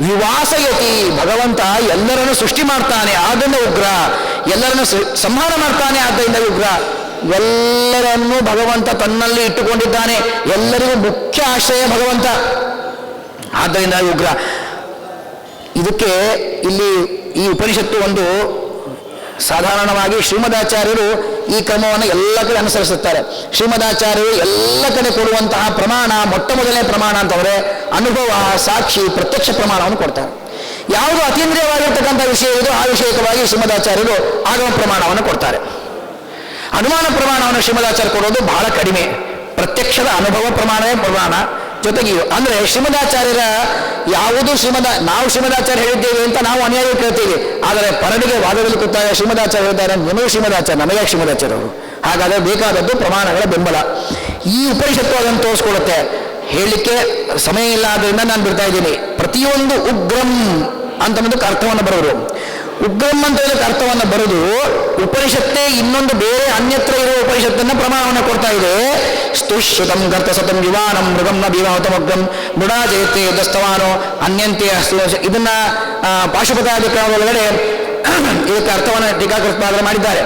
S2: ವಿವಾಸಯತಿ. ಭಗವಂತ ಎಲ್ಲರನ್ನು ಸೃಷ್ಟಿ ಮಾಡ್ತಾನೆ, ಆದ್ದರಿಂದ ಉಗ್ರ. ಎಲ್ಲರನ್ನು ಸಂಹಾರ ಮಾಡ್ತಾನೆ, ಆದ್ದರಿಂದ ಉಗ್ರ. ಎಲ್ಲರನ್ನೂ ಭಗವಂತ ತನ್ನಲ್ಲಿ ಇಟ್ಟುಕೊಂಡಿದ್ದಾನೆ. ಎಲ್ಲರಿಗೂ ಮುಖ್ಯ ಆಶ್ರಯ ಭಗವಂತ, ಆದ್ದರಿಂದ ಉಗ್ರ. ಇದಕ್ಕೆ ಇಲ್ಲಿ ಈ ಉಪನಿಷತ್ತು ಒಂದು ಸಾಧಾರಣವಾಗಿ ಶ್ರೀಮದಾಚಾರ್ಯರು ಈ ಕ್ರಮವನ್ನು ಎಲ್ಲ ಕಡೆ ಅನುಸರಿಸುತ್ತಾರೆ. ಶ್ರೀಮದಾಚಾರ್ಯರು ಎಲ್ಲ ಕಡೆ ಕೊಡುವಂತಹ ಪ್ರಮಾಣ, ಮೊಟ್ಟ ಮೊದಲನೇ ಪ್ರಮಾಣ ಅಂತಂದ್ರೆ ಅನುಭವ, ಸಾಕ್ಷಿ, ಪ್ರತ್ಯಕ್ಷ ಪ್ರಮಾಣವನ್ನು ಕೊಡ್ತಾರೆ. ಯಾವುದು ಅತೀಂದ್ರಿಯವಾಗಿರ್ತಕ್ಕಂಥ ವಿಷಯ ಇದೋ ಆ ವಿಷಯಕವಾಗಿ ಶ್ರೀಮದಾಚಾರ್ಯರು ಆಗಮ ಪ್ರಮಾಣವನ್ನು ಕೊಡ್ತಾರೆ. ಅನುಮಾನ ಪ್ರಮಾಣವನ್ನು ಶ್ರೀಮದಾಚಾರ್ಯ ಕೊಡೋದು ಬಹಳ ಕಡಿಮೆ. ಪ್ರತ್ಯಕ್ಷದ ಅನುಭವ ಪ್ರಮಾಣವೇ ಪ್ರಮಾಣ. ಜೊತೆಗೆ ಅಂದ್ರೆ ಶ್ರೀಮದಾಚಾರ್ಯರ ಯಾವುದು ನಾವು ಶ್ರೀಮದಾಚಾರ್ಯ ಹೇಳಿದ್ದೇವೆ ಅಂತ ನಾವು ಅನ್ಯಾಯ ಕೇಳ್ತೀವಿ. ಆದರೆ ಪರಡಿಗೆ ವಾದದಲ್ಲಿ ಕೂತಾಗ ಶ್ರೀಮದಾಚಾರ್ಯ ಹೇಳಿದ್ದಾರೆ, ನಿಮಗೆ ಶ್ರೀಮದಾಚಾರ್ಯ, ನಮಗೆ ಶ್ರೀಮದಾಚಾರ್ಯ ಅವರು. ಹಾಗಾದರೆ ಬೇಕಾದದ್ದು ಪ್ರಮಾಣಗಳ ಬೆಂಬಲ. ಈ ಉಪನಿಷತ್ತು ಅದನ್ನು ತೋರಿಸ್ಕೊಳ್ಳುತ್ತೆ. ಹೇಳಲಿಕ್ಕೆ ಸಮಯ ಇಲ್ಲ, ಆದ್ದರಿಂದ ನಾನು ಬಿಡ್ತಾ ಇದ್ದೀನಿ. ಪ್ರತಿಯೊಂದು ಉಗ್ರಂ ಅಂತನ್ನೋದಕ್ಕೆ ಅರ್ಥವನ್ನು ಬರೋರು, ಉಗ್ರಂ ಅಂತ ಇದಕ್ಕೆ ಅರ್ಥವನ್ನು ಬರೆದು ಉಪನಿಷತ್ತೇ ಇನ್ನೊಂದು ಬೇರೆ ಅನ್ಯತ್ರ ಇರುವ ಉಪನಿಷತ್ತನ್ನ ಪ್ರಮಾಣವನ್ನು ಕೊಡ್ತಾ ಇದೆ. ಸ್ತುಶ್ರುತಂ ಗರ್ತಸತಂ ಯುವಾನಂ ಮೃಗಂ ನ ಭೀಮಾವತಮಗ್ರಂ ಮೃಡಾ ಜಯತೆ ದಸ್ತವಾನೋ ಅನ್ಯಂತೆ. ಇದನ್ನ ಪಾಶುಪತಾಧಿಕಾರ ಒಳಗಡೆ ಇದಕ್ಕೆ ಅರ್ಥವನ್ನು ಟೀಕಾಕೃತ್ಪಾದನೆ ಮಾಡಿದ್ದಾರೆ.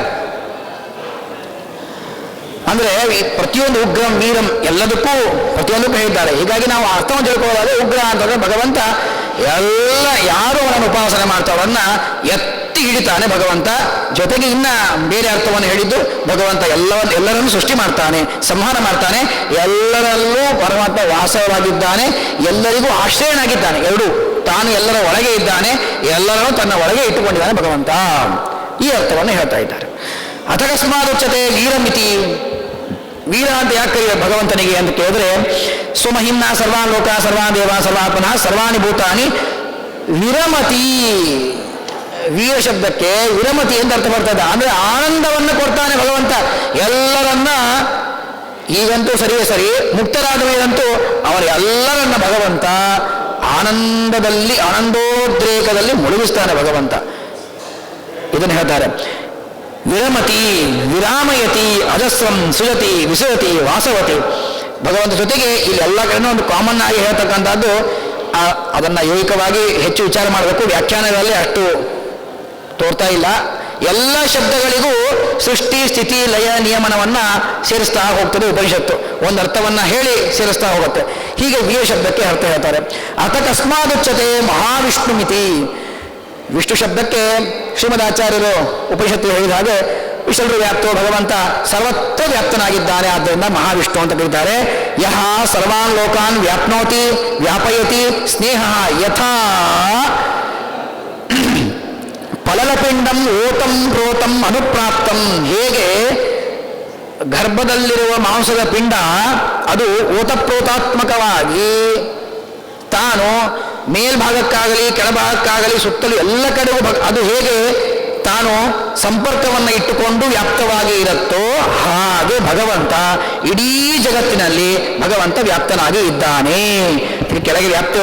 S2: ಅಂದ್ರೆ ಪ್ರತಿಯೊಂದು ಉಗ್ರಂ ವೀರಂ ಎಲ್ಲದಕ್ಕೂ ಪ್ರತಿಯೊಂದಕ್ಕೂ ಹೇಳಿದ್ದಾರೆ. ಹೀಗಾಗಿ ನಾವು ಅರ್ಥವನ್ನು ತಿಳ್ಕೊಳ್ಳೋದಾದ್ರೆ ಉಗ್ರ ಅಂತಂದ್ರೆ ಭಗವಂತ ಎಲ್ಲ ಯಾರು ಅವನನ್ನು ಉಪಾಸನೆ ಮಾಡ್ತಾವನ್ನ ಎತ್ತಿ ಹಿಡಿತಾನೆ ಭಗವಂತ. ಜೊತೆಗೆ ಇನ್ನ ಬೇರೆ ಅರ್ಥವನ್ನು ಹೇಳಿದ್ದು ಭಗವಂತ ಎಲ್ಲರನ್ನು ಸೃಷ್ಟಿ ಮಾಡ್ತಾನೆ, ಸಂಹಾರ ಮಾಡ್ತಾನೆ, ಎಲ್ಲರಲ್ಲೂ ಪರಮಾತ್ಮ ವಾಸವಾಗಿದ್ದಾನೆ, ಎಲ್ಲರಿಗೂ ಆಶ್ರಯನಾಗಿದ್ದಾನೆ. ಎರಡು, ತಾನು ಎಲ್ಲರ ಒಳಗೆ ಇದ್ದಾನೆ, ಎಲ್ಲರನ್ನು ತನ್ನ ಒಳಗೆ ಇಟ್ಟುಕೊಂಡಿದ್ದಾನೆ ಭಗವಂತ. ಈ ಅರ್ಥವನ್ನು ಹೇಳ್ತಾ ಇದ್ದಾರೆ. ಅಥಕಸ್ಮಾದುಚ್ಯತೆ ವೀರಮಿತಿ. ವೀರ ಅಂತ ಯಾಕೆ ಭಗವಂತನಿಗೆ ಅಂತ ಕೇಳಿದ್ರೆ, ಸ್ವಮಹಿಮ್ನ ಸರ್ವಾನ್ ಲೋಕ ಸರ್ವಾನ್ ದೇವ ಸರ್ವಾತ್ಮನ ಸರ್ವಾಣಿ ಭೂತಾನಿ ವಿರಮತಿ. ವೀರ ಶಬ್ದಕ್ಕೆ ವಿರಮತಿ ಅಂತ ಅರ್ಥ ಬರ್ತದೆ. ಅಂದ್ರೆ ಆನಂದವನ್ನು ಕೊಡ್ತಾನೆ ಭಗವಂತ ಎಲ್ಲರನ್ನ. ಈಗಂತೂ ಸರಿಯೇ ಸರಿ, ಮುಕ್ತರಾದ ಮೇಲಂತೂ ಅವರೆಲ್ಲರನ್ನ ಭಗವಂತ ಆನಂದೋದ್ರೇಕದಲ್ಲಿ ಮುಳುಗಿಸ್ತಾನೆ ಭಗವಂತ. ಇದನ್ನು ಹೇಳ್ತಾರೆ. ವಿರಮತಿ ವಿರಾಮಯತಿ ಅಜಸ್ರಂ ಸುಜತಿ ವಿಸರತಿ ವಾಸವತಿ. ಭಗವಂತ ಜೊತೆಗೆ ಇಲ್ಲಿ ಎಲ್ಲ ಕಡೆನೂ ಒಂದು ಕಾಮನ್ ಆಗಿ ಹೇಳ್ತಕ್ಕಂಥದ್ದು, ಅದನ್ನು ಯೋಗಿಕವಾಗಿ ಹೆಚ್ಚು ವಿಚಾರ ಮಾಡಬೇಕು. ವ್ಯಾಖ್ಯಾನಗಳಲ್ಲಿ ಅಷ್ಟು ತೋರ್ತಾ ಇಲ್ಲ. ಎಲ್ಲ ಶಬ್ದಗಳಿಗೂ ಸೃಷ್ಟಿ ಸ್ಥಿತಿ ಲಯ ನಿಯಮನವನ್ನು ಸೇರಿಸ್ತಾ ಹೋಗ್ತದೆ ಉಪನಿಷತ್ತು. ಒಂದು ಅರ್ಥವನ್ನು ಹೇಳಿ ಸೇರಿಸ್ತಾ ಹೋಗುತ್ತೆ. ಹೀಗೆ ವಿಯ ಶಬ್ದಕ್ಕೆ ಅರ್ಥ ಹೇಳ್ತಾರೆ. ಅತಕಸ್ಮಾದುಚ್ಯತೆ ಮಹಾವಿಷ್ಣು ಮಿತಿ. ವಿಷ್ಣು ಶಬ್ದಕ್ಕೆ ಶ್ರೀಮದಾಚಾರ್ಯರು ಉಪನಿಷತ್ತು ಹೇಳಿದ ಹಾಗೆ ವಿಷ್ಣು ವ್ಯಾಪ್ತೋ ಭಗವಂತ ಸರ್ವತ್ರ ವ್ಯಾಪ್ತನಾಗಿದ್ದಾನೆ, ಆದ್ದರಿಂದ ಮಹಾವಿಷ್ಣು ಅಂತ ಕರೀತಾರೆ. ಯಹ ಸರ್ವಾನ್ ಲೋಕಾನ್ ವ್ಯಾಪ್ನೋತಿ ವ್ಯಾಪಯತಿ ಸ್ನೇಹ ಯಥಾ ಫಲಲಪಿಂಡಂ ಓತಂ ಪ್ರೋತಂ ಅನುಪ್ರಾಪ್ತಂ. ಹೇಗೆ ಗರ್ಭದಲ್ಲಿರುವ ಮಾಂಸದ ಪಿಂಡ ಅದು ಓತಪ್ರೋತಾತ್ಮಕವಾಗಿ ತಾನು ಮೇಲ್ಭಾಗಕ್ಕಾಗಲಿ ಕೆಳಭಾಗಕ್ಕಾಗಲಿ ಸುತ್ತಲೂ ಎಲ್ಲ ಕಡೆಗೂ ಅದು ಹೇಗೆ ತಾನು ಸಂಪರ್ಕವನ್ನು ಇಟ್ಟುಕೊಂಡು ವ್ಯಾಪ್ತವಾಗಿ ಇರುತ್ತೋ ಹಾಗೆ ಭಗವಂತ ಇಡೀ ಜಗತ್ತಿನಲ್ಲಿ ಭಗವಂತ ವ್ಯಾಪ್ತನಾಗಿ ಇದ್ದಾನೆ. ಕೆಳಗೆ ವ್ಯಾಪ್ತ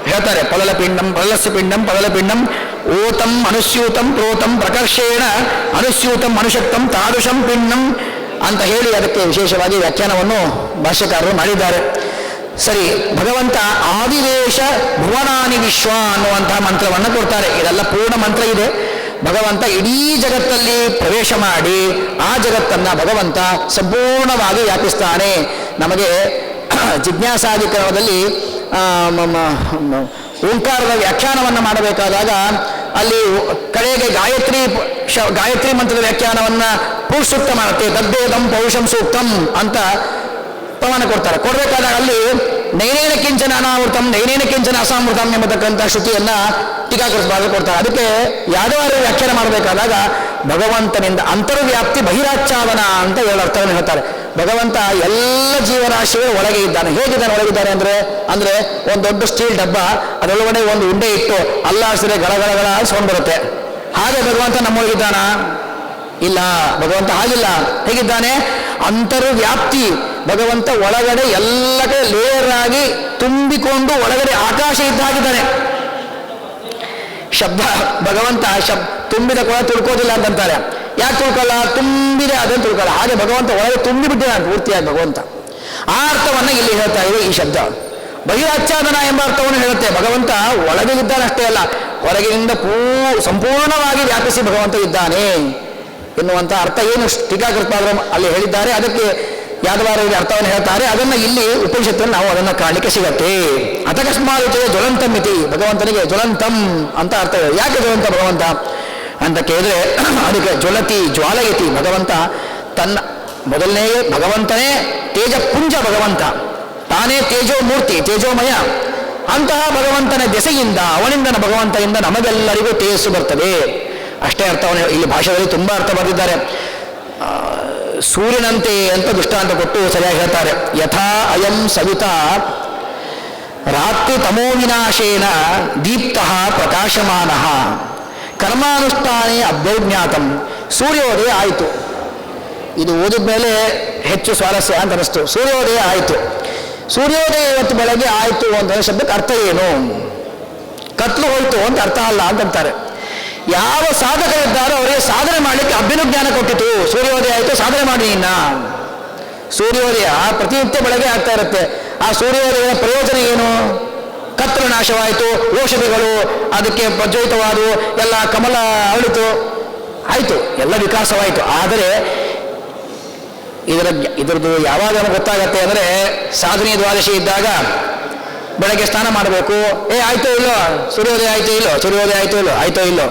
S2: ಹೇಳ್ತಾರೆ, ಫಲಲಪಿಂಡಂ ಫಲಸ್ಯ ಪಿಂಡಂ ಫಲಲಪಿಂಡಂ ಓತಂ ಅನುಸ್ಯೂತಂ ಪ್ರೋತಂ ಪ್ರಕರ್ಷೇಣ ಅನುಸ್ಯೂತಂ ಅನುಶಕ್ತಂ ತಾದೃಶಂ ಪಿಂಡಂ ಅಂತ ಹೇಳಿ ಅದಕ್ಕೆ ವಿಶೇಷವಾಗಿ ವ್ಯಾಖ್ಯಾನವನ್ನು ಭಾಷ್ಯಕಾರರು ಮಾಡಿದ್ದಾರೆ. ಸರಿ, ಭಗವಂತ ಆದಿವೇಶ ಭುವನಾನಿ ವಿಶ್ವ ಅನ್ನುವಂತಹ ಮಂತ್ರವನ್ನು ಕೊಡ್ತಾರೆ. ಇದೆಲ್ಲ ಪೂರ್ಣ ಮಂತ್ರ ಇದೆ. ಭಗವಂತ ಇಡೀ ಜಗತ್ತಲ್ಲಿ ಪ್ರವೇಶ ಮಾಡಿ ಆ ಜಗತ್ತನ್ನು ಭಗವಂತ ಸಂಪೂರ್ಣವಾಗಿ ವ್ಯಾಪಿಸ್ತಾನೆ. ನಮಗೆ ಜಿಜ್ಞಾಸಾಧಿಕರಣದಲ್ಲಿ ಓಂಕಾರದ ವ್ಯಾಖ್ಯಾನವನ್ನು ಮಾಡಬೇಕಾದಾಗ ಅಲ್ಲಿ ಕಡೆಗೆ ಗಾಯತ್ರಿ ಮಂತ್ರದ ವ್ಯಾಖ್ಯಾನವನ್ನು ಪುರುಷಸೂಕ್ತ ಮಾಡುತ್ತೆ. ತದ್ದೇದಂ ಪೌರುಷಂ ಸೂಕ್ತಂ ಅಂತ ಪ್ರಮಾಣ ಕೊಡ್ತಾರೆ. ಕೊಡಬೇಕಾದಾಗ ಅಲ್ಲಿ ನೈನೇನ ಕಿಂಚನ ಅನಾವೃತಂ ನೈನೇನ ಕಿಂಚನ ಅಸಾಮೃತಂ ಎಂಬತಕ್ಕಂಥ ಶ್ರುತಿಯನ್ನು ಟೀಕಾಕೃತವಾಗಿ ಕೊಡ್ತಾರೆ. ಅದಕ್ಕೆ ಯಾದವಾರ ವ್ಯಾಖ್ಯಾನ ಮಾಡಬೇಕಾದಾಗ ಭಗವಂತನಿಂದ ಅಂತರ್ವ್ಯಾಪ್ತಿ ಬಹಿರಾಚ್ಛಾದನ ಅಂತ ಹೇಳೋ ಅರ್ಥವನ್ನು ಹೇಳ್ತಾರೆ. ಭಗವಂತ ಎಲ್ಲ ಜೀವರಾಶಿಗಳ ಒಳಗೆ ಇದ್ದಾನೆ. ಹೇಗಿದ್ದಾನೆ ಒಳಗಿದ್ದಾನೆ ಅಂದ್ರೆ ಒಂದು ದೊಡ್ಡ ಸ್ಟೀಲ್ ಡಬ್ಬ, ಅದರೊಳಗಡೆ ಒಂದು ಉಂಡೆ ಇಟ್ಟು ಅಲ್ಲಾಡಿಸಿದ್ರೆ ಗಳಗಳಗಳ ಸೌಂಡ್ ಬರುತ್ತೆ. ಹಾಗೆ ಭಗವಂತ ನಮ್ಮೊಳಗಿದ್ದಾನ? ಇಲ್ಲ, ಭಗವಂತ ಹಾಗಿಲ್ಲ. ಹೇಗಿದ್ದಾನೆ? ಅಂತರ್ವ್ಯಾಪ್ತಿ. ಭಗವಂತ ಒಳಗಡೆ ಎಲ್ಲ ಕಡೆ ಲೇಯರ್ ಆಗಿ ತುಂಬಿಕೊಂಡು ಒಳಗಡೆ ಆಕಾಶ ಇದ್ದ ಹಾಗಿದ್ದಾನೆ. ಶಬ್ದ ಭಗವಂತ ತುಂಬಿದ ಕೊಳ ತುಳ್ಕೋದಿಲ್ಲ ಅಂತಂತಾರೆ. ಯಾಕೆ ತುಳ್ಕೊಳ್ಳ? ತುಂಬಿದೆ ಅದನ್ನು ತುಳ್ಕೊಳ್ಳ. ಹಾಗೆ ಭಗವಂತ ಒಳಗೆ ತುಂಬಿಬಿಟ್ಟಿದ್ದಾನೆ ಪೂರ್ತಿಯಾಗಿ ಭಗವಂತ. ಆ ಅರ್ಥವನ್ನು ಇಲ್ಲಿ ಹೇಳ್ತಾ ಇದೆ ಈ ಶಬ್ದ. ಬಹಿರಾಚ್ಛಾದನ ಎಂಬ ಅರ್ಥವನ್ನು ಹೇಳುತ್ತೆ. ಭಗವಂತ ಒಳಗೆ ಇದ್ದಾನಷ್ಟೇ ಅಲ್ಲ, ಹೊರಗಿನಿಂದ ಸಂಪೂರ್ಣವಾಗಿ ವ್ಯಾಪಿಸಿ ಭಗವಂತ ಇದ್ದಾನೆ ಎನ್ನುವಂಥ ಅರ್ಥ ಏನು ಟೀಕಾಕೃತರು ಅಲ್ಲಿ ಹೇಳಿದ್ದಾರೆ. ಅದಕ್ಕೆ ಯಾದವಾರರಿಗೆ ಅರ್ಥವನ್ನು ಹೇಳ್ತಾರೆ. ಅದನ್ನು ಇಲ್ಲಿ ಉಪನಿಷತ್ತನ್ನು ನಾವು ಅದನ್ನು ಕಾಣಲಿಕ್ಕೆ ಸಿಗತ್ತೆ. ಅತಕಸ್ಮಾತ್ ಜ್ವಲಂತಂ ಇತಿ. ಭಗವಂತನಿಗೆ ಜ್ವಲಂತಂ ಅಂತ ಅರ್ಥ. ಯಾಕೆ ಜ್ವಲಂತ ಭಗವಂತ ಅಂತ ಕೇಳಿದ್ರೆ ಅದಕ್ಕೆ ಜ್ವಲತಿ ಜ್ವಾಲಯತಿ. ಭಗವಂತ ತನ್ನ ಮೊದಲನೇ ಭಗವಂತನೇ ತೇಜಪುಂಜ. ಭಗವಂತ ತಾನೇ ತೇಜೋಮೂರ್ತಿ, ತೇಜೋಮಯ. ಅಂತಹ ಭಗವಂತನ ದೆಸೆಯಿಂದ ಅವನಿಂದ ಭಗವಂತನಿಂದ ನಮಗೆಲ್ಲರಿಗೂ ತೇಜಸ್ಸು ಬರ್ತದೆ. ಅಷ್ಟೇ ಅರ್ಥವನ್ನು ಇಲ್ಲಿ ಭಾಷೆಯಲ್ಲಿ ತುಂಬ ಅರ್ಥ ಬರೆದಿದ್ದಾರೆ. ಸೂರ್ಯನಂತೆ ಅಂತ ದೃಷ್ಟಾಂತ ಕೊಟ್ಟು ಸರಿಯಾಗಿ ಹೇಳ್ತಾರೆ. ಯಥಾ ಅಯಂ ಸವಿತಾ ರಾತ್ರಿ ತಮೋ ವಿನಾಶೇನ ದೀಪ್ತಃ ಪ್ರಕಾಶಮಾನಃ ಕರ್ಮಾನುಷ್ಠಾನೇ ಅಭ್ಯಜ್ಞಾತಂ. ಸೂರ್ಯೋದಯ ಆಯಿತು. ಇದು ಓದಿದ ಮೇಲೆ ಹೆಚ್ಚು ಸ್ವಾರಸ್ಯ ಅಂತ ಅನಿಸ್ತು. ಸೂರ್ಯೋದಯ ಆಯಿತು. ಸೂರ್ಯೋದಯ ಇವತ್ತು ಬೆಳಗ್ಗೆ ಆಯಿತು ಅಂತ ಶಬ್ದಕ್ಕೆ ಅರ್ಥ ಏನು? ಕತ್ಲು ಹೋಯಿತು ಅಂತ ಅರ್ಥ ಅಲ್ಲ ಅಂತಂತಾರೆ. ಯಾವ ಸಾಧಕರಿದ್ದಾರೋ ಅವರಿಗೆ ಸಾಧನೆ ಮಾಡಲಿಕ್ಕೆ ಅಭ್ಯುಜ್ಞಾನ ಕೊಟ್ಟಿತು. ಸೂರ್ಯೋದಯ ಆಯಿತು, ಸಾಧನೆ ಮಾಡಿ ಇನ್ನ. ಸೂರ್ಯೋದಯ ಪ್ರತಿನಿತ್ಯ ಬೆಳಗ್ಗೆ ಆಗ್ತಾ ಇರುತ್ತೆ. ಆ ಸೂರ್ಯೋದಯದ ಪ್ರಯೋಜನ ಏನು? ಕತ್ತಲು ನಾಶವಾಯಿತು, ಔಷಧಿಗಳು ಅದಕ್ಕೆ ಪ್ರಜ್ವಲಿತವಾದವು, ಎಲ್ಲ ಕಮಲ ಅರಳಿತು, ಆಯಿತು, ಎಲ್ಲ ವಿಕಾಸವಾಯಿತು. ಆದರೆ ಇದರದ್ದು ಯಾವಾಗ ನಮಗೆ ಗೊತ್ತಾಗತ್ತೆ ಅಂದರೆ ಸಾಧನೆಯ ದ್ವಾದಶಿ ಇದ್ದಾಗ ಬೆಳಗ್ಗೆ ಸ್ನಾನ ಮಾಡಬೇಕು. ಆಯ್ತೋ ಇಲ್ಲೋ, ಸೂರ್ಯೋದಯ ಆಯ್ತೋ ಇಲ್ಲೋ, ಸೂರ್ಯೋದಯ ಆಯ್ತೋ ಇಲ್ಲೋ, ಆಯ್ತೋ ಇಲ್ಲೋ.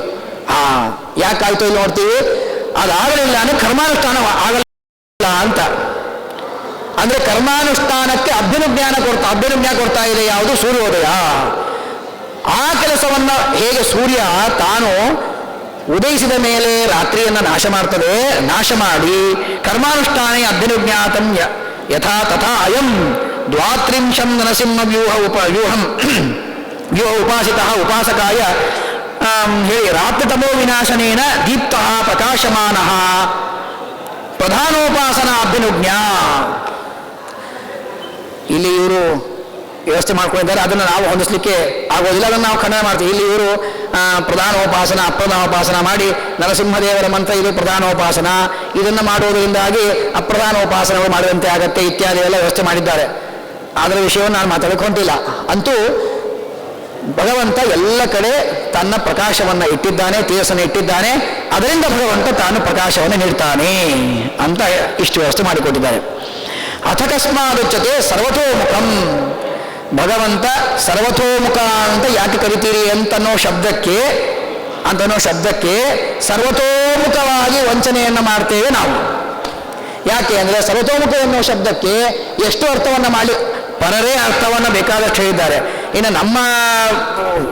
S2: ಯಾಕೆ ಆಯ್ತೋ ಇಲ್ಲ ನೋಡ್ತೀವಿ. ಅದಾಗಲಿಲ್ಲ ಅಂದರೆ ಕರ್ಮಾನುಷ್ಠಾನ ಆಗಲಿಲ್ಲ ಅಂತ. ಅಂದರೆ ಕರ್ಮಾನುಷ್ಠಾನಕ್ಕೆ ಅಭ್ಯುಜ್ಞಾನ ಕೊಡ್ತಾ ಇದೆ ಯಾವುದು? ಸೂರ್ಯೋದಯ. ಆ ಕೆಲಸವನ್ನು ಹೇಗೆ ಸೂರ್ಯ ತಾನು ಉದಯಿಸಿದ ಮೇಲೆ ರಾತ್ರಿಯನ್ನು ನಾಶ ಮಾಡಿ ಕರ್ಮಾನುಷ್ಠಾನೇ ಅಭ್ಯುಜ್ಞಾತಂ ಯಥಾ ತಥಾ ಅಯಂ ದ್ವಾತ್ರಿಂಶಂ ನರಸಿಂಹ ವ್ಯೂಹ ಉಪಾಸಿತಃ ಉಪಾಸಕಾಯ ಹೇಳಿ ರಾತ್ರಿ ತಮೋ ವಿನಾಶನೇನ ದೀಪ್ತಃ ಪ್ರಕಾಶಮಾನಃ ಪ್ರಧಾನೋಪಾಸನ ಅಭ್ಯುಜ್ಞಾ. ಇಲ್ಲಿ ಇವರು ವ್ಯವಸ್ಥೆ ಮಾಡ್ಕೊಂಡಿದ್ದಾರೆ. ಅದನ್ನು ನಾವು ಹೊಂದಿಸಲಿಕ್ಕೆ ಆಗೋದಿಲ್ಲ, ಅದನ್ನು ನಾವು ಖಂಡನೆ ಮಾಡ್ತೀವಿ. ಇಲ್ಲಿ ಇವರು ಪ್ರಧಾನೋಪಾಸನ ಅಪ್ರಧಾನೋಪಾಸನ ಮಾಡಿ ನರಸಿಂಹದೇವರ ಮಂತ್ರ ಇದು ಪ್ರಧಾನೋಪಾಸನ, ಇದನ್ನು ಮಾಡುವುದರಿಂದಾಗಿ ಅಪ್ರಧಾನೋಪಾಸನಗಳು ಮಾಡುವಂತೆ ಆಗತ್ತೆ ಇತ್ಯಾದಿ ಎಲ್ಲ ವ್ಯವಸ್ಥೆ ಮಾಡಿದ್ದಾರೆ. ಅದರ ವಿಷಯವನ್ನು ನಾನು ಮಾತಾಡಕ್ಕೆ ಹೊಂಟಿಲ್ಲ. ಅಂತೂ ಭಗವಂತ ಎಲ್ಲ ಕಡೆ ತನ್ನ ಪ್ರಕಾಶವನ್ನು ಇಟ್ಟಿದ್ದಾನೆ, ತೇಜಸ್ಸನ್ನು ಇಟ್ಟಿದ್ದಾನೆ. ಅದರಿಂದ ಭಗವಂತ ತಾನು ಪ್ರಕಾಶವನ್ನು ನೀಡ್ತಾನೆ ಅಂತ ಇಷ್ಟು ವ್ಯವಸ್ಥೆ ಮಾಡಿಕೊಟ್ಟಿದ್ದಾರೆ. ಅಥಕಸ್ಮಾದುಚ್ಯತೆ ಸರ್ವತೋಮುಖಂ. ಭಗವಂತ ಸರ್ವತೋಮುಖ ಅಂತ ಯಾಕೆ ಕರಿತೀರಿ ಅಂತನೋ ಶಬ್ದಕ್ಕೆ ಸರ್ವತೋಮುಖವಾಗಿ ವಂಚನೆಯನ್ನು ಮಾಡ್ತೇವೆ ನಾವು. ಯಾಕೆ ಅಂದರೆ ಸರ್ವತೋಮುಖ ಎನ್ನುವ ಶಬ್ದಕ್ಕೆ ಎಷ್ಟು ಅರ್ಥವನ್ನು ಮಾಡಿ ಪರರೇ ಅರ್ಥವನ್ನು ಬೇಕಾದಷ್ಟು ಹೇಳಿದ್ದಾರೆ. ಇನ್ನು ನಮ್ಮ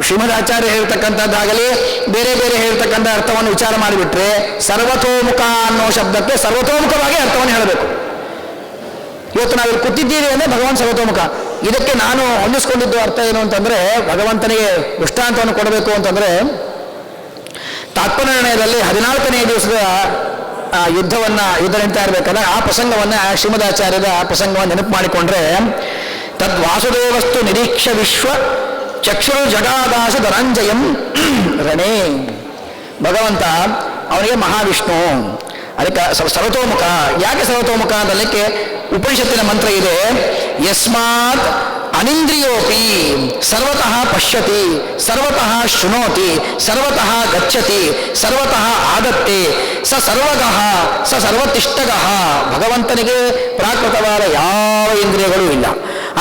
S2: ಶ್ರೀಮದಾಚಾರ್ಯ ಹೇಳ್ತಕ್ಕಂಥದ್ದಾಗಲಿ ಬೇರೆ ಬೇರೆ ಹೇಳ್ತಕ್ಕಂಥ ಅರ್ಥವನ್ನು ವಿಚಾರ ಮಾಡಿಬಿಟ್ರೆ ಸರ್ವತೋಮುಖ ಅನ್ನೋ ಶಬ್ದಕ್ಕೆ ಸರ್ವತೋಮುಖವಾಗಿ ಅರ್ಥವನ್ನು ಹೇಳಬೇಕು. ಇವತ್ತು ನಾವಿಲ್ಲಿ ಕೂತಿದ್ದೀರಿ ಅಂದರೆ ಭಗವಂತ ಸರ್ವತೋಮುಖ. ಇದಕ್ಕೆ ನಾನು ಹೊಂದಿಸ್ಕೊಂಡಿದ್ದು ಅರ್ಥ ಏನು ಅಂತಂದರೆ, ಭಗವಂತನಿಗೆ ದೃಷ್ಟಾಂತವನ್ನು ಕೊಡಬೇಕು ಅಂತಂದರೆ, ತಾತ್ಪರ್ಯನಿರ್ಣಯದಲ್ಲಿ 14ನೇ ದಿವಸದ ಯುದ್ಧ ನಡೀತಾ ಇರಬೇಕಾದ್ರೆ ಆ ಪ್ರಸಂಗವನ್ನು ಶ್ರೀಮದಾಚಾರ್ಯರ ಪ್ರಸಂಗವನ್ನು ನೆನಪು ಮಾಡಿಕೊಂಡ್ರೆ, ತದ್ವಾಸುದೇವಸ್ತು ನಿರೀಕ್ಷ ವಿಶ್ವ ಚಕ್ಷುರು ಜಗಾದಾಶ ಧನಂಜಯಂ ರಣೇ. ಭಗವಂತ ಅವನಿಗೆ ಮಹಾವಿಷ್ಣು, ಅದಕ್ಕೆ ಸರ್ವತೋಮುಖ. ಯಾಕೆ ಸರ್ವತೋಮುಖ ಅಂತಲಿಕ್ಕೆ ಉಪನಿಷತ್ತಿನ ಮಂತ್ರ ಇದೆ, ಯಸ್ಮಾತ್ ಅನಿಂದ್ರಿಯೋಪಿ ಸರ್ವತಃ ಪಶ್ಯತಿ ಸರ್ವತಃ ಶೃಣೋತಿ ಸರ್ವತಃ ಗಚ್ಚತಿ ಸರ್ವತಃ ಆದತ್ತೆ ಸ ಸರ್ವಗಃ ಸ ಸರ್ವತಿಷ್ಠಗಃ. ಭಗವಂತನಿಗೆ ಪ್ರಾಕೃತವಾದ ಯಾವ ಇಂದ್ರಿಯಗಳೂ ಇಲ್ಲ,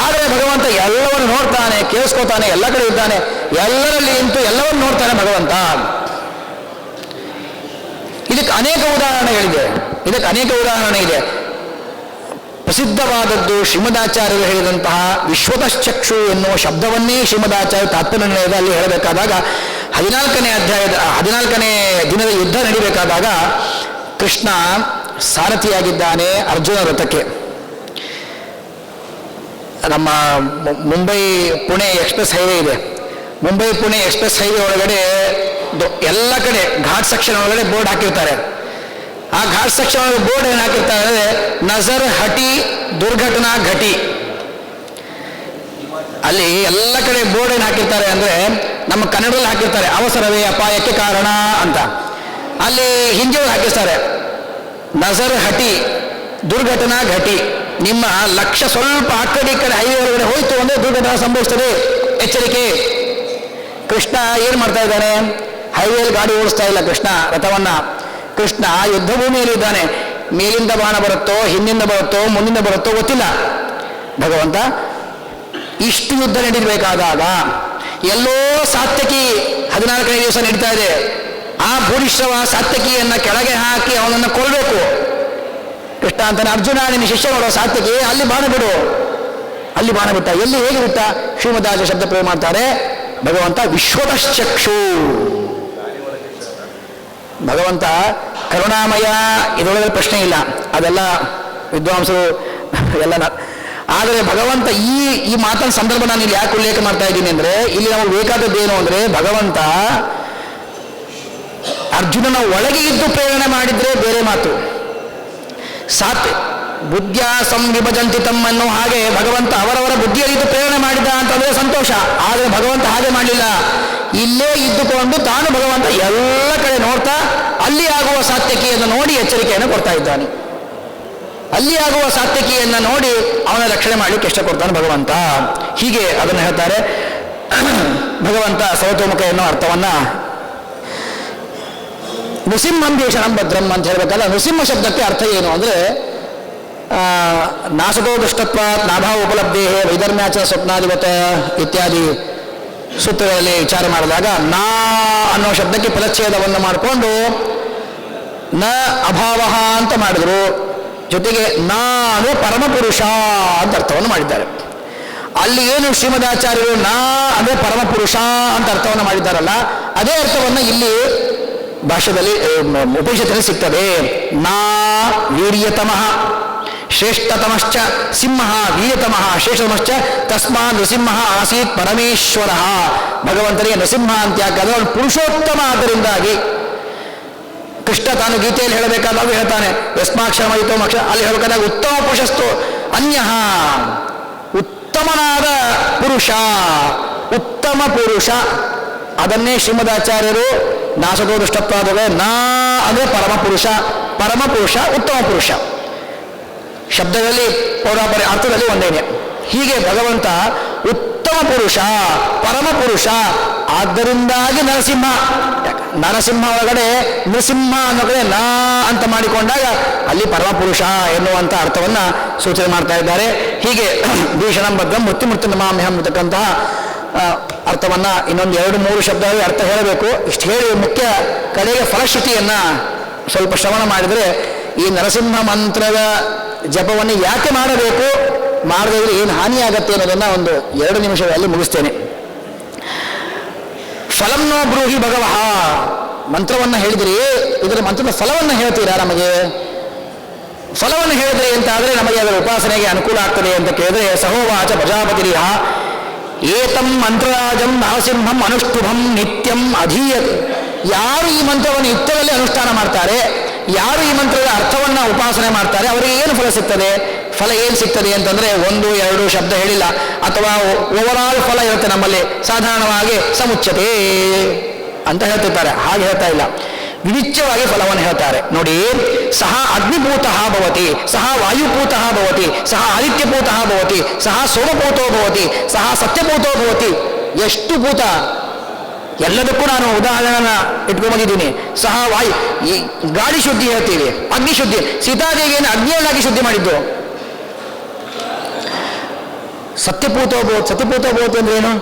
S2: ಆದರೆ ಭಗವಂತ ಎಲ್ಲವನ್ನು ನೋಡ್ತಾನೆ, ಕೇಳಿಸ್ಕೋತಾನೆ, ಎಲ್ಲ ಕಡೆ ಇದ್ದಾನೆ, ಎಲ್ಲರಲ್ಲಿ ನಿಂತು ಎಲ್ಲವನ್ನು ನೋಡ್ತಾನೆ ಭಗವಂತ. ಇದಕ್ಕೆ ಅನೇಕ ಉದಾಹರಣೆ ಇದೆ. ಪ್ರಸಿದ್ಧವಾದದ್ದು ಶ್ರೀಮದಾಚಾರ್ಯರು ಹೇಳಿದಂತಹ ವಿಶ್ವತಶ್ಚಕ್ಷು ಎನ್ನುವ ಶಬ್ದವನ್ನೇ ಶ್ರೀಮದಾಚಾರ್ಯ ತಾತ್ಪರ್ಯನಿರ್ಣಯದಲ್ಲಿ ಹೇಳಬೇಕಾದಾಗ 14ನೇ ದಿನದ ಯುದ್ಧ ನಡಿಬೇಕಾದಾಗ ಕೃಷ್ಣ ಸಾರಥಿಯಾಗಿದ್ದಾನೆ ಅರ್ಜುನ ರಥಕ್ಕೆ. ನಮ್ಮ ಮುಂಬೈ ಪುಣೆ ಎಕ್ಸ್ಪ್ರೆಸ್ ಹೈವೇ ಇದೆ. ಮುಂಬೈ ಪುಣೆ ಎಕ್ಸ್ಪ್ರೆಸ್ ಹೈವೇ ಒಳಗಡೆ ಎಲ್ಲ ಕಡೆ ಘಾಟ್ ಸೆಕ್ಷನ್ ಒಳಗಡೆ ಬೋರ್ಡ್ ಹಾಕಿರ್ತಾರೆ. ಆ ಘಾಟ್ ಸೆಕ್ಷನ್ ಒಳಗೆ ಬೋರ್ಡ್ ಏನು ಹಾಕಿರ್ತಾರೆ ಅಂದರೆ ನಜರ್ ಹಟಿ ದುರ್ಘಟನಾ ಘಟಿ. ಅಲ್ಲಿ ಎಲ್ಲ ಕಡೆ ಬೋರ್ಡ್ ಏನು ಹಾಕಿರ್ತಾರೆ ಅಂದರೆ ನಮ್ಮ ಕನ್ನಡದಲ್ಲಿ ಹಾಕಿರ್ತಾರೆ ಅವಸರವೇ ಅಪಾಯಕ್ಕೆ ಕಾರಣ ಅಂತ. ಅಲ್ಲಿ ಹಿಂದಿಯೊಳಗೆ ಹಾಕಿರ್ತಾರೆ ನಜರ್ ಹಟಿ ದುರ್ಘಟನಾ ಘಟಿ. ನಿಮ್ಮ ಲಕ್ಷ್ಯ ಸ್ವಲ್ಪ ಆ ಕಡೆ ಈ ಕಡೆ ಹೈವೇ ಒಳಗಡೆ ಹೋಯ್ತು ಅಂದರೆ ದುರ್ಘಟನಾ ಸಂಭವಿಸ್ತದೆ, ಎಚ್ಚರಿಕೆ. ಕೃಷ್ಣ ಏನು ಮಾಡ್ತಾ ಇದ್ದಾನೆ? ಹೈವೇಲಿ ಗಾಡಿ ಓಡಿಸ್ತಾ ಇಲ್ಲ ಕೃಷ್ಣ ರಥವನ್ನ. ಕೃಷ್ಣ ಯುದ್ಧ ಭೂಮಿಯಲ್ಲಿ ಇದ್ದಾನೆ. ಮೇಲಿಂದ ಬಾಣ ಬರುತ್ತೋ, ಹಿಂದಿಂದ ಬರುತ್ತೋ, ಮುಂದಿಂದ ಬರುತ್ತೋ ಗೊತ್ತಿಲ್ಲ. ಭಗವಂತ ಇಷ್ಟು ಯುದ್ಧ ನಡೀಬೇಕಾದಾಗ ಎಲ್ಲೋ ಸಾತ್ಯಕಿ 14ನೇ ದಿವಸ ನಡೀತಾ ಇದೆ. ಆ ಭೂರಿಶ್ರವ ಸಾತ್ಯಕಿಯನ್ನು ಕೆಳಗೆ ಹಾಕಿ ಅವನನ್ನು ಕೊಲ್ಲಬೇಕು. ಕೃಷ್ಣ ಅಂತಾನೆ, ಅರ್ಜುನ ನಿನ್ನ ಶಿಷ್ಯ ಮಾಡೋ ಸಾತ್ಯಕಿ ಅಲ್ಲಿ ಬಾಣ ಬಿಡು. ಅಲ್ಲಿ ಬಾಣ ಬಿಟ್ಟ. ಎಲ್ಲಿ ಹೇಗೆ ಬಿಟ್ಟ? ಶ್ರೀಮದಾಚಾರ್ಯ ಶಬ್ದ ಪ್ರಯೋಗ ಮಾಡ್ತಾರೆ. ಭಗವಂತ ವಿಶ್ವತಶ್ಚಕ್ಷು. ಭಗವಂತ ಕರುಣಾಮಯ, ಇದರೊಳಗೆ ಪ್ರಶ್ನೆ ಇಲ್ಲ, ಅದೆಲ್ಲ ವಿದ್ವಾಂಸರು ಎಲ್ಲ. ಆದರೆ ಭಗವಂತ ಈ ಮಾತನ ಸಂದರ್ಭ ನಾನು ಇಲ್ಲಿ ಯಾಕೆ ಉಲ್ಲೇಖ ಮಾಡ್ತಾ ಇದ್ದೀನಿ ಅಂದರೆ, ಇಲ್ಲಿ ನಮಗೆ ಬೇಕಾದದ್ದು ಏನು ಅಂದರೆ, ಭಗವಂತ ಅರ್ಜುನನ ಒಳಗೆ ಇದ್ದು ಪ್ರೇರಣೆ ಮಾಡಿದ್ರೆ ಬೇರೆ ಮಾತು. ಬುದ್ಧಿಯ ಸಂವಿಭಜಂತಿ ತಮ್ಮನ್ನು ಹಾಗೆ ಭಗವಂತ ಅವರವರ ಬುದ್ಧಿಯಲ್ಲಿದ್ದು ಪ್ರೇರಣೆ ಮಾಡಿದ ಅಂತಂದರೆ ಸಂತೋಷ. ಆದರೆ ಭಗವಂತ ಹಾಗೆ ಮಾಡಲಿಲ್ಲ. ಇಲ್ಲೇ ಇದ್ದುಕೊಂಡು ತಾನು ಭಗವಂತ ಎಲ್ಲ ಕಡೆ ನೋಡ್ತಾ ಅಲ್ಲಿ ಆಗುವ ಸಾತ್ಯಕಿಯನ್ನು ನೋಡಿ ಎಚ್ಚರಿಕೆಯನ್ನು ಕೊಡ್ತಾ ಇದ್ದಾನೆ. ಅಲ್ಲಿ ಆಗುವ ಸಾತ್ಯಕಿಯನ್ನು ನೋಡಿ ಅವನ ರಕ್ಷಣೆ ಮಾಡಲಿಕ್ಕೆ ಇಷ್ಟಪಡ್ತಾನೆ ಭಗವಂತ. ಹೀಗೆ ಅದನ್ನು ಹೇಳ್ತಾರೆ. ಭಗವಂತ ಸರ್ವತೋಮುಖ ಎನ್ನುವ ಅರ್ಥವನ್ನ ನೃಸಿಂಹಂ ದೇಶನಂ ಭದ್ರಂ ಅಂತ ಹೇಳಬೇಕಲ್ಲ. ನೃಸಿಂಹ ಶಬ್ದಕ್ಕೆ ಅರ್ಥ ಏನು ಅಂದರೆ, ನಾಸಕೋ ದುಷ್ಟತ್ವಾತ್ ನಾಭಾವ ಉಪಲಬ್ಧೇ ವೈಧರ್ಮ್ಯಾಚ ಸ್ವಪ್ನಾಧಿಪತ ಇತ್ಯಾದಿ ಸೂತ್ರಗಳಲ್ಲಿ ವಿಚಾರ ಮಾಡಿದಾಗ ನಾ ಅನ್ನೋ ಶಬ್ದಕ್ಕೆ ಪದಚ್ಛೇದವನ್ನು ಮಾಡಿಕೊಂಡು ನ ಅಭಾವ ಅಂತ ಮಾಡಿದ್ರು. ಜೊತೆಗೆ ನಾ ಅಂದರೆ ಪರಮಪುರುಷ ಅಂತ ಅರ್ಥವನ್ನು ಮಾಡಿದ್ದಾರೆ. ಅಲ್ಲಿ ಏನು ಶ್ರೀಮದಾಚಾರ್ಯರು ನಾ ಅಂದರೆ ಪರಮಪುರುಷ ಅಂತ ಅರ್ಥವನ್ನು ಮಾಡಿದ್ದಾರಲ್ಲ, ಅದೇ ಅರ್ಥವನ್ನು ಇಲ್ಲಿ ಭಾಷ್ಯದಲ್ಲಿ ಉಪನಿಷತ್ತಿನಲ್ಲಿ ಸಿಗ್ತದೆ. ನಾ ವೀರ್ಯತಮಃ ಶ್ರೇಷ್ಠತಮಶ್ಚ ಸಿಂಹ ವೀರ್ಯತಮಃ ಶ್ರೇಷ್ಠತಮಶ್ಚ ತಸ್ಮಾತ್ ನೃಸಿಂಹ ಆಸೀತ್ ಪರಮೇಶ್ವರ. ಭಗವಂತನಿಗೆ ನೃಸಿಂಹ ಅಂತ ಯಾಕಂದ್ರೆ ಅವನು ಪುರುಷೋತ್ತಮ. ಆದ್ದರಿಂದಾಗಿ ಕೃಷ್ಣ ತಾನು ಗೀತೆಯಲ್ಲಿ ಹೇಳಬೇಕಾದಾಗ ಹೇಳ್ತಾನೆ, ಯಸ್ಮಾಕ್ಷರ ಮಹಿತೋಮಕ್ಷ. ಅಲ್ಲಿ ಹೇಳಬೇಕಾದಾಗ ಉತ್ತಮ ಪುರುಷಸ್ತು ಅನ್ಯ, ಉತ್ತಮನಾದ ಪುರುಷ, ಉತ್ತಮ ಪುರುಷ. ಅದನ್ನೇ ಶ್ರೀಮದಾಚಾರ್ಯರು ನಾಸದೋ ದುಷ್ಟತ್ವಾದರೆ ನಾ ಅಂದರೆ ಪರಮಪುರುಷ, ಪರಮಪುರುಷ ಉತ್ತಮ ಪುರುಷ. ಶಬ್ದದಲ್ಲಿ ಪೌರಾಪರಿ ಅರ್ಥದಲ್ಲಿ ಒಂದೇನೆ. ಹೀಗೆ ಭಗವಂತ ಉತ್ತಮ ಪುರುಷ, ಪರಮಪುರುಷ. ಆದ್ದರಿಂದಾಗಿ ನರಸಿಂಹ. ನರಸಿಂಹ ಒಳಗಡೆ ನೃಸಿಂಹ ಅನ್ನೋ ಕಡೆ ನಾ ಅಂತ ಮಾಡಿಕೊಂಡಾಗ ಅಲ್ಲಿ ಪರಮಪುರುಷ ಎನ್ನುವಂಥ ಅರ್ಥವನ್ನು ಸೂಚನೆ ಮಾಡ್ತಾ ಇದ್ದಾರೆ. ಹೀಗೆ ಭೀಷಣಂ ಭದ್ರಂ ಮೃತ್ಯುಮೃತ್ಯು ನಮಾಮ್ಯಹಂ ಅಂತಕ್ಕಂತಹ ಅರ್ಥವನ್ನು ಇನ್ನೊಂದು 2-3 ಶಬ್ದಗಳಲ್ಲಿ ಅರ್ಥ ಹೇಳಬೇಕು. ಇಷ್ಟು ಹೇಳಿ ಮುಖ್ಯ ಕಡೆಗೆ ಫಲಶ್ರುತಿಯನ್ನು ಸ್ವಲ್ಪ ಶ್ರವಣ ಮಾಡಿದರೆ ಈ ನರಸಿಂಹ ಮಂತ್ರದ ಜಪವನ್ನು ಯಾಕೆ ಮಾಡಬೇಕು, ಮಾಡದಿದ್ರೆ ಏನು ಹಾನಿಯಾಗತ್ತೆ ಅನ್ನೋದನ್ನು ಒಂದು 2 ನಿಮಿಷಗಳಲ್ಲಿ ಮುಗಿಸ್ತೇನೆ. ಫಲಂನೋ ಬ್ರೂಹಿ ಭಗವಃ, ಮಂತ್ರವನ್ನು ಹೇಳಿದ್ರಿ, ಇದರ ಮಂತ್ರದ ಫಲವನ್ನು ಹೇಳ್ತೀರಾ? ನಮಗೆ ಫಲವನ್ನು ಹೇಳಿದ್ರಿ ಅಂತ ಆದರೆ ನಮಗೆ ಅದರ ಉಪಾಸನೆಗೆ ಅನುಕೂಲ ಆಗ್ತದೆ ಅಂತ ಕೇಳಿದ್ರೆ, ಸಹೋವಾಚ ಪ್ರಜಾಪತಿರಿಹ ಏತಂ ಮಂತ್ರರಾಜಂ ನರಸಿಂಹಂ ಅನುಷ್ಠುಭಂ ನಿತ್ಯಂ ಅಧೀಯತೆ. ಯಾರು ಈ ಮಂತ್ರವನ್ನು ನಿತ್ಯದಲ್ಲಿ ಅನುಷ್ಠಾನ ಮಾಡ್ತಾರೆ, ಯಾರು ಈ ಮಂತ್ರದ ಅರ್ಥವನ್ನು ಉಪಾಸನೆ ಮಾಡ್ತಾರೆ, ಅವರಿಗೆ ಏನು ಫಲ ಸಿಗ್ತದೆ? ಫಲ ಏನು ಸಿಗ್ತದೆ ಅಂತಂದರೆ 1-2 ಶಬ್ದ ಹೇಳಿಲ್ಲ, ಅಥವಾ ಓವರಾಲ್ ಫಲ ಇರುತ್ತೆ. ನಮ್ಮಲ್ಲಿ ಸಾಧಾರಣವಾಗಿ ಸಮುಚ್ಯತೆ ಅಂತ ಹೇಳ್ತಿರ್ತಾರೆ, ಹಾಗೆ ಹೇಳ್ತಾ ಇಲ್ಲ, ವಿವಿಚ್ಯವಾಗಿ ಫಲವನ್ನು ಹೇಳ್ತಾರೆ. ನೋಡಿ, ಸಹ ಅಗ್ನಿಭೂತಃ ಭವತಿ, ಸಹ ವಾಯುಭೂತಃ ಭವತಿ, ಸಹ ಆದಿತ್ಯಭೂತಃ ಭವತಿ, ಸಹ ಸೋಮಭೂತೋ ಭವತಿ, ಸಹ ಸತ್ಯಭೂತೋ ಭವತಿ. ಎಷ್ಟು ಭೂತ, ಎಲ್ಲದಕ್ಕೂ ನಾನು ಉದಾಹರಣೆನ ಇಟ್ಕೊಂಡ್ಬಂದಿದ್ದೀನಿ. ಸಹ ವಾಯು, ಈ ಗಾಳಿ ಶುದ್ಧಿ ಹೇಳ್ತೀವಿ, ಅಗ್ನಿ ಶುದ್ಧಿ. ಸೀತಾದೇವಿಯನ್ನು ಅಗ್ನಿಯಲ್ಲಾಗಿ ಶುದ್ಧಿ ಮಾಡಿದ್ದು. ಸತ್ಯಭೂತೋ ಭವತಿ, ಸತ್ಯಭೂತೋ ಭವತಿ ಅಂದ್ರೆ ಏನು?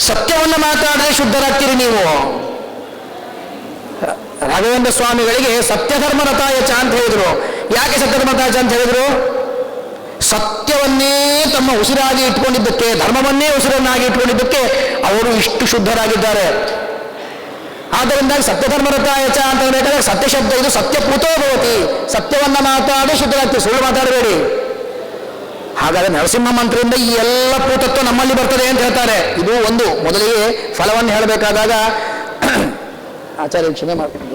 S2: ಸತ್ಯವನ್ನು ಮಾತಾಡಿದ್ರೆ ಶುದ್ಧರಾಗ್ತೀರಿ ನೀವು. ರಾಘವೇಂದ್ರ ಸ್ವಾಮಿಗಳಿಗೆ ಸತ್ಯಧರ್ಮರತಾಯ ಚ ಅಂತ ಹೇಳಿದ್ರು. ಯಾಕೆ ಸತ್ಯಧರ್ಮರತಾಯ ಚ ಅಂತ ಹೇಳಿದ್ರು? ಸತ್ಯವನ್ನೇ ತಮ್ಮ ಉಸಿರಾಗಿ ಇಟ್ಕೊಂಡಿದ್ದಕ್ಕೆ, ಧರ್ಮವನ್ನೇ ಉಸಿರನ್ನಾಗಿ ಇಟ್ಕೊಂಡಿದ್ದಕ್ಕೆ ಅವರು ಇಷ್ಟು ಶುದ್ಧರಾಗಿದ್ದಾರೆ. ಆದ್ದರಿಂದ ಸತ್ಯಧರ್ಮರತಾಯ ಚ ಅಂತ ಹೇಳ್ಬೇಕಾದ್ರೆ ಸತ್ಯ ಶಬ್ದ ಇದು ಸತ್ಯಪೂತೋ ಭವತಿ, ಸತ್ಯವನ್ನ ಮಾತಾಡಿ ಶುದ್ಧರಾಗ್ತೀವಿ, ಸುಳ್ಳು ಮಾತಾಡಬೇಡಿ. ಹಾಗಾದರೆ ನರಸಿಂಹ ಮಂತ್ರದಿಂದ ಈ ಎಲ್ಲ ಪೂತತ್ವ ನಮ್ಮಲ್ಲಿ ಬರ್ತದೆ ಅಂತ ಹೇಳ್ತಾರೆ. ಇದು ಒಂದು. ಮೊದಲಿಗೆ ಫಲವನ್ನು ಹೇಳಬೇಕಾದಾಗ ಆಚಾರ್ಯ ಕ್ಷಮೆ ಮಾಡ್ತಾರೆ,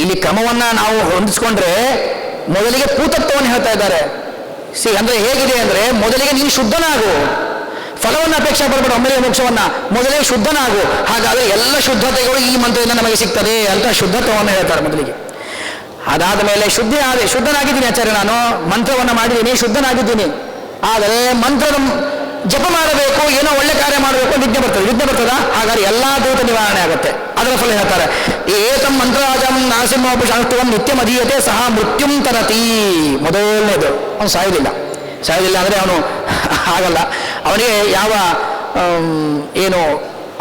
S2: ಇಲ್ಲಿ ಕ್ರಮವನ್ನ ನಾವು ಹೊಂದಿಸ್ಕೊಂಡ್ರೆ ಮೊದಲಿಗೆ ಪೂತತ್ವವನ್ನು ಹೇಳ್ತಾ ಇದ್ದಾರೆ. ಅಂದ್ರೆ ಹೇಗಿದೆ ಅಂದ್ರೆ, ಮೊದಲಿಗೆ ನೀನು ಶುದ್ಧನಾಗು, ಫಲವನ್ನು ಅಪೇಕ್ಷೆ ಪಡಬೇಡ, ಒಮ್ಮೆಲೆ ಮೋಕ್ಷವನ್ನ, ಮೊದಲೇ ಶುದ್ಧನಾಗು. ಹಾಗಾದ್ರೆ ಎಲ್ಲ ಶುದ್ಧತೆಗಳು ಈ ಮಂತ್ರದಿಂದ ನಮಗೆ ಸಿಗ್ತದೆ ಅಂತ ಶುದ್ಧತ್ವವನ್ನು ಹೇಳ್ತಾರೆ ಮೊದಲಿಗೆ. ಅದಾದ ಮೇಲೆ ಶುದ್ಧನಾಗಿದ್ದೀನಿ ಆಚಾರ್ಯ, ನಾನು ಮಂತ್ರವನ್ನು ಮಾಡಿದ್ದೀನಿ, ಶುದ್ಧನಾಗಿದ್ದೀನಿ. ಆದರೆ ಮಂತ್ರದ ಜಪ ಮಾಡಬೇಕು, ಏನೋ ಒಳ್ಳೆ ಕಾರ್ಯ ಮಾಡಬೇಕು, ವಿಘ್ನ ಬರ್ತದ. ಹಾಗಾದ್ರೆ ಎಲ್ಲಾ ದೂತ ನಿವಾರಣೆ ಆಗುತ್ತೆ. ಅದರ ಫಲ ಹೇಳ್ತಾರೆ, ಏತಂ ಮಂತ್ರರಾಜಂ ನರಸಿಂಹೋಪಶಾನುಷ್ಠುವಂ ನಿತ್ಯಂ ಅಧೀಯತೆ ಸಹ ಮೃತ್ಯುಂ ತರತಿ. ಮೊದಲನೇದು, ಅವನು ಸಾಯುವುದಿಲ್ಲ ಅಂದರೆ ಅವನು ಆಗಲ್ಲ, ಅವನಿಗೆ ಯಾವ ಏನು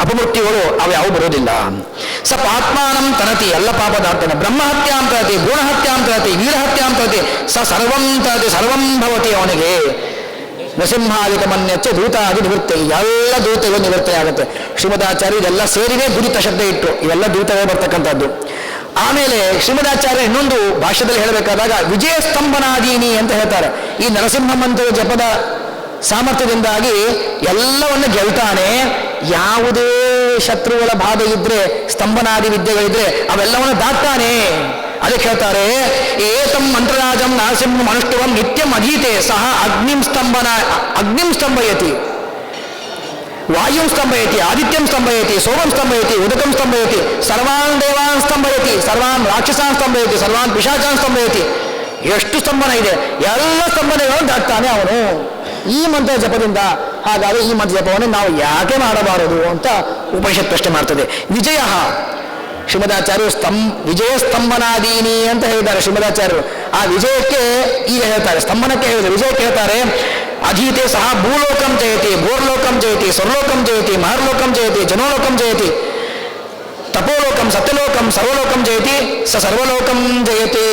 S2: ಅಪಮೃತ್ಯುಗಳು ಅವು ಯಾವ ಬರೋದಿಲ್ಲ. ಸ ಪಾತ್ಮಾನಂ ತರತಿ, ಎಲ್ಲ ಪಾಪದಾರ್ಥನ. ಬ್ರಹ್ಮಹತ್ಯಾಂ ತರತಿ, ಭ್ರೂಣಹತ್ಯಾಂ ತರತಿ, ವೀರಹತ್ಯಾಂ ತರತಿ, ಸ ಸರ್ವಂ ತರತಿ, ಸರ್ವಂ ಭವತಿ. ಅವನಿಗೆ ನರಸಿಂಹಾದಿಕ ಮನ್ಯಚ್ಚ ದೂತಾದಿ ನಿವೃತ್ತಿ, ಎಲ್ಲ ದೂತಗಳು ನಿವೃತ್ತಿ ಆಗುತ್ತೆ. ಶ್ರೀಮದಾಚಾರ್ಯ ಇದೆಲ್ಲ ಸೇರಿನೇ ದುರಿತ ಶಬ್ದ ಇಟ್ಟರು, ಇವೆಲ್ಲ ದೂತಗಳು ಬರ್ತಕ್ಕಂಥದ್ದು. ಆಮೇಲೆ ಶ್ರೀಮದಾಚಾರ್ಯ ಇನ್ನೊಂದು ಭಾಷ್ಯದಲ್ಲಿ ಹೇಳಬೇಕಾದಾಗ ವಿಜಯ ಸ್ತಂಭನಾದೀನಿ ಅಂತ ಹೇಳ್ತಾರೆ. ಈ ನರಸಿಂಹ ಮಂತ್ರ ಜಪದ ಸಾಮರ್ಥ್ಯದಿಂದಾಗಿ ಎಲ್ಲವನ್ನು ಗೆಲ್ತಾನೆ. ಯಾವುದೇ ಶತ್ರುಗಳ ಬಾಧೆ ಇದ್ರೆ, ಸ್ತಂಭನಾದಿ ವಿದ್ಯೆಗಳಿದ್ರೆ ಅವೆಲ್ಲವನ್ನು ದಾಟ್ತಾನೆ. ಅದಕ್ಕೆ ಹೇಳ್ತಾರೆ, ಏತಂ ಮಂತ್ರರಾಜಂ ನರಸಿಂಹಂ ಅನುಷ್ಠುವಂ ನಿತ್ಯಂ ಅಧೀತೆ ಸಹ ಅಗ್ನಿಂ ಸ್ತಂಭಯತಿ, ವಾಯುಂ ಸ್ತಂಭಯತಿ, ಆದಿತ್ಯಂ ಸ್ತಂಭಯತಿ, ಸೋಮಂ ಸ್ತಂಭಯತಿ, ಉದಕಂ ಸ್ತಂಭಯತಿ, ಸರ್ವಾನ್ ದೇವಾನ್ ಸ್ತಂಭಯತಿ, ಸರ್ವಾನ್ ರಾಕ್ಷಸಾನ್ ಸ್ತಂಭಯತಿ, ಸರ್ವಾನ್ ಪಿಶಾಚಾನ್ ಸ್ತಂಭಯತಿ. ಎಷ್ಟು ಸ್ತಂಭನ ಇದೆ, ಎಲ್ಲ ಸ್ತಂಭನೆಗಳನ್ನು ದಾಟ್ತಾನೆ ಅವನು ಈ ಮಂತ್ರ ಜಪದಿಂದ. ಹಾಗಾದರೆ ಈ ಮಂತ್ರ ಜಪವನ್ನು ನಾವು ಯಾಕೆ ಮಾಡಬಾರದು ಅಂತ ಉಪನಿಷತ್ ಪ್ರಶ್ನೆ ಮಾಡ್ತದೆ. ವಿಜಯ ಶ್ರೀಮದಾಚಾರ್ಯರು ವಿಜಯ ಸ್ತಂಭನಾದೀನಿ ಅಂತ ಹೇಳಿದ್ದಾರೆ ಶ್ರೀಮದಾಚಾರ್ಯರು. ಆ ವಿಜಯಕ್ಕೆ ಈಗ ಹೇಳ್ತಾರೆ, ಸ್ತಂಭನಕ್ಕೆ ಹೇಳಿದ್ರೆ ವಿಜಯಕ್ಕೆ ಹೇಳ್ತಾರೆ, ಅಧೀತೆ ಸಹ ಭೂಲೋಕಂ ಜಯತಿ, ಭೋರ್ಲೋಕಂ ಜಯತಿ, ಸ್ವರ್ಲೋಕಂ ಜಯತಿ, ಮಹರ್ಲೋಕಂ ಜಯತಿ, ಜನೋಲೋಕಂ ಜಯತಿ, ತಪೋಲೋಕಂ ಸತ್ಯಲೋಕಂ ಸರ್ವಲೋಕಂ ಜಯತಿ, ಸ ಸರ್ವಲೋಕಂ ಜಯತಿ.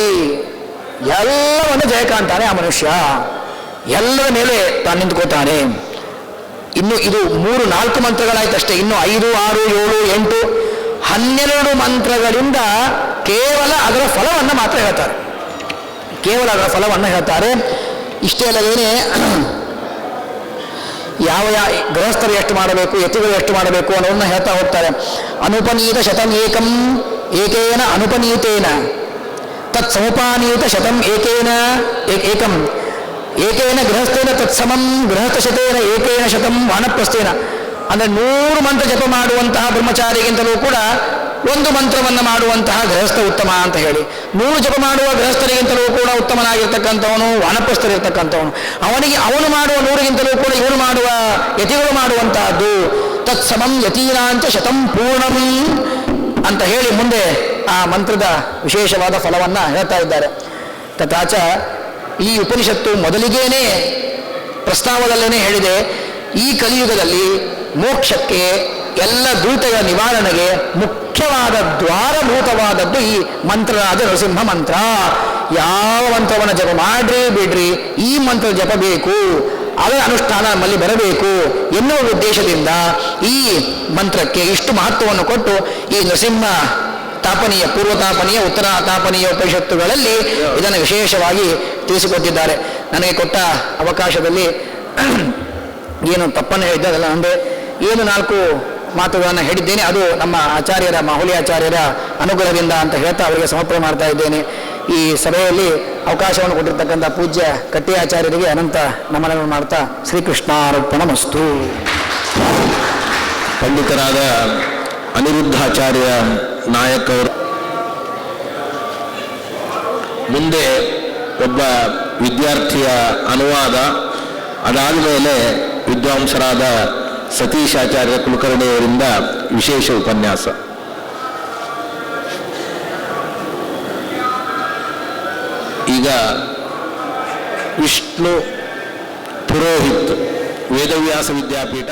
S2: ಎಲ್ಲವನ್ನು ಜಯ ಕಾಣ್ತಾನೆ ಆ ಮನುಷ್ಯ, ಎಲ್ಲರ ಮೇಲೆ ತಾನು ನಿಂತ್ಕೋತಾನೆ. ಇನ್ನು ಇದು 3-4 ಮಂತ್ರಗಳಾಯ್ತಷ್ಟೇ. ಇನ್ನು 5, 6, 7, 8, 12 ಮಂತ್ರಗಳಿಂದ ಕೇವಲ ಅದರ ಫಲವನ್ನು ಮಾತ್ರ ಹೇಳ್ತಾರೆ. ಕೇವಲ ಅದರ ಫಲವನ್ನು ಹೇಳ್ತಾರೆ. ಇಷ್ಟೇ ಅಲ್ಲದೇನೆ ಯಾವ ಗೃಹಸ್ಥರು ಎಷ್ಟು ಮಾಡಬೇಕು, ಯತಿಗಳು ಎಷ್ಟು ಮಾಡಬೇಕು ಅನ್ನೋದನ್ನ ಹೇಳ್ತಾ ಹೋಗ್ತಾರೆ. ಅನುಪನೀತ ಶತಂ ಏಕೇನ ಅನುಪನೀತೇನ ತತ್ ಸಮುಪಾನೀತ ಶತಂ ಏಕೇನ ಏಕಂ ಏಕೇನ ಗೃಹಸ್ಥೇನ ತತ್ಸಮಂ ಗೃಹಸ್ಥಶತೇನ ಏಕೇನ ಶತಂ ವಾನಪ್ರಸ್ಥೇನ. ಅಂದರೆ 100 ಮಂತ್ರ ಜಪ ಮಾಡುವಂತಹ ಬ್ರಹ್ಮಚಾರಿಗಿಂತಲೂ ಕೂಡ ಒಂದು ಮಂತ್ರವನ್ನು ಮಾಡುವಂತಹ ಗೃಹಸ್ಥ ಉತ್ತಮ ಅಂತ ಹೇಳಿ, 100 ಜಪ ಮಾಡುವ ಗೃಹಸ್ಥರಿಗಿಂತಲೂ ಕೂಡ ಉತ್ತಮನಾಗಿರ್ತಕ್ಕಂಥವನು ವಾನಪ್ರಸ್ಥರಿರ್ತಕ್ಕಂಥವನು. ಅವನು ಮಾಡುವ 100ಗಿಂತಲೂ ಕೂಡ ಇವನು ಮಾಡುವ ಯತಿಗಳು ಮಾಡುವಂತಹದ್ದು. ತತ್ಸಮಂ ಯತೀನಾಂಚ ಶತಂ ಪೂರ್ಣಂ ಅಂತ ಹೇಳಿ ಮುಂದೆ ಆ ಮಂತ್ರದ ವಿಶೇಷವಾದ ಫಲವನ್ನು ಹೇಳ್ತಾ ಇದ್ದಾರೆ. ತಥಾಚ ಈ ಉಪನಿಷತ್ತು ಮೊದಲಿಗೇನೆ ಪ್ರಸ್ತಾವದಲ್ಲೇನೆ ಹೇಳಿದೆ, ಈ ಕಲಿಯುಗದಲ್ಲಿ ಮೋಕ್ಷಕ್ಕೆ ಎಲ್ಲ ದೂತಗಳ ನಿವಾರಣೆಗೆ ಮುಖ್ಯವಾದ ದ್ವಾರಭೂತವಾದದ್ದು ಈ ಮಂತ್ರರಾದ ನರಸಿಂಹ ಮಂತ್ರ. ಯಾವ ಮಂತ್ರವನ್ನು ಜಪ ಮಾಡ್ರಿ ಬಿಡ್ರಿ, ಈ ಮಂತ್ರ ಜಪ ಬೇಕು, ಅದರ ಅನುಷ್ಠಾನ ನಮ್ಮಲ್ಲಿ ಬರಬೇಕು ಎನ್ನುವ ಉದ್ದೇಶದಿಂದ ಈ ಮಂತ್ರಕ್ಕೆ ಇಷ್ಟು ಮಹತ್ವವನ್ನು ಕೊಟ್ಟು ಈ ನರಸಿಂಹ ತಾಪನೀಯ, ಪೂರ್ವ ತಾಪನೀಯ, ಉತ್ತರ ತಾಪನೀಯ ಉಪನಿಷತ್ತುಗಳಲ್ಲಿ ಇದನ್ನು ವಿಶೇಷವಾಗಿ ತಿಳಿಸಿಕೊಟ್ಟಿದ್ದಾರೆ. ನನಗೆ ಕೊಟ್ಟ ಅವಕಾಶದಲ್ಲಿ ಏನು ತಪ್ಪನ್ನು ಹೇಳಿದ್ದಲ್ಲ, ಅಂದರೆ ಏನು 4 ಮಾತುಗಳನ್ನು ಹೇಳಿದ್ದೇನೆ, ಅದು ನಮ್ಮ ಆಚಾರ್ಯರ, ಮಾಹುಲಿ ಆಚಾರ್ಯರ ಅನುಗ್ರಹದಿಂದ ಅಂತ ಹೇಳ್ತಾ ಅವರಿಗೆ ಸಮರ್ಪಣೆ ಮಾಡ್ತಾ ಇದ್ದೇನೆ. ಈ ಸಭೆಯಲ್ಲಿ ಅವಕಾಶವನ್ನು ಕೊಟ್ಟಿರ್ತಕ್ಕಂಥ ಪೂಜ್ಯ ಕಟ್ಟಿ ಆಚಾರ್ಯರಿಗೆ ಅನಂತ ನಮನವನ್ನು ಮಾಡ್ತಾ ಶ್ರೀಕೃಷ್ಣಾರ್ಪಣಮಸ್ತು.
S1: ಪಂಡಿತರಾದ ಅನಿರುದ್ಧಾಚಾರ್ಯ ನಾಯಕ್ ಅವರು ಮುಂದೆ ಒಬ್ಬ ವಿದ್ಯಾರ್ಥಿಯ ಅನುವಾದ, ಅದಾದ ಮೇಲೆ ವಿದ್ವಾಂಸರಾದ ಸತೀಶಾಚಾರ್ಯ ಕುಲಕರ್ಣಿಯವರಿಂದ ವಿಶೇಷ ಉಪನ್ಯಾಸ. ಈಗ ವಿಷ್ಣು ಪುರೋಹಿತ್ ವೇದವ್ಯಾಸ ವಿದ್ಯಾಪೀಠ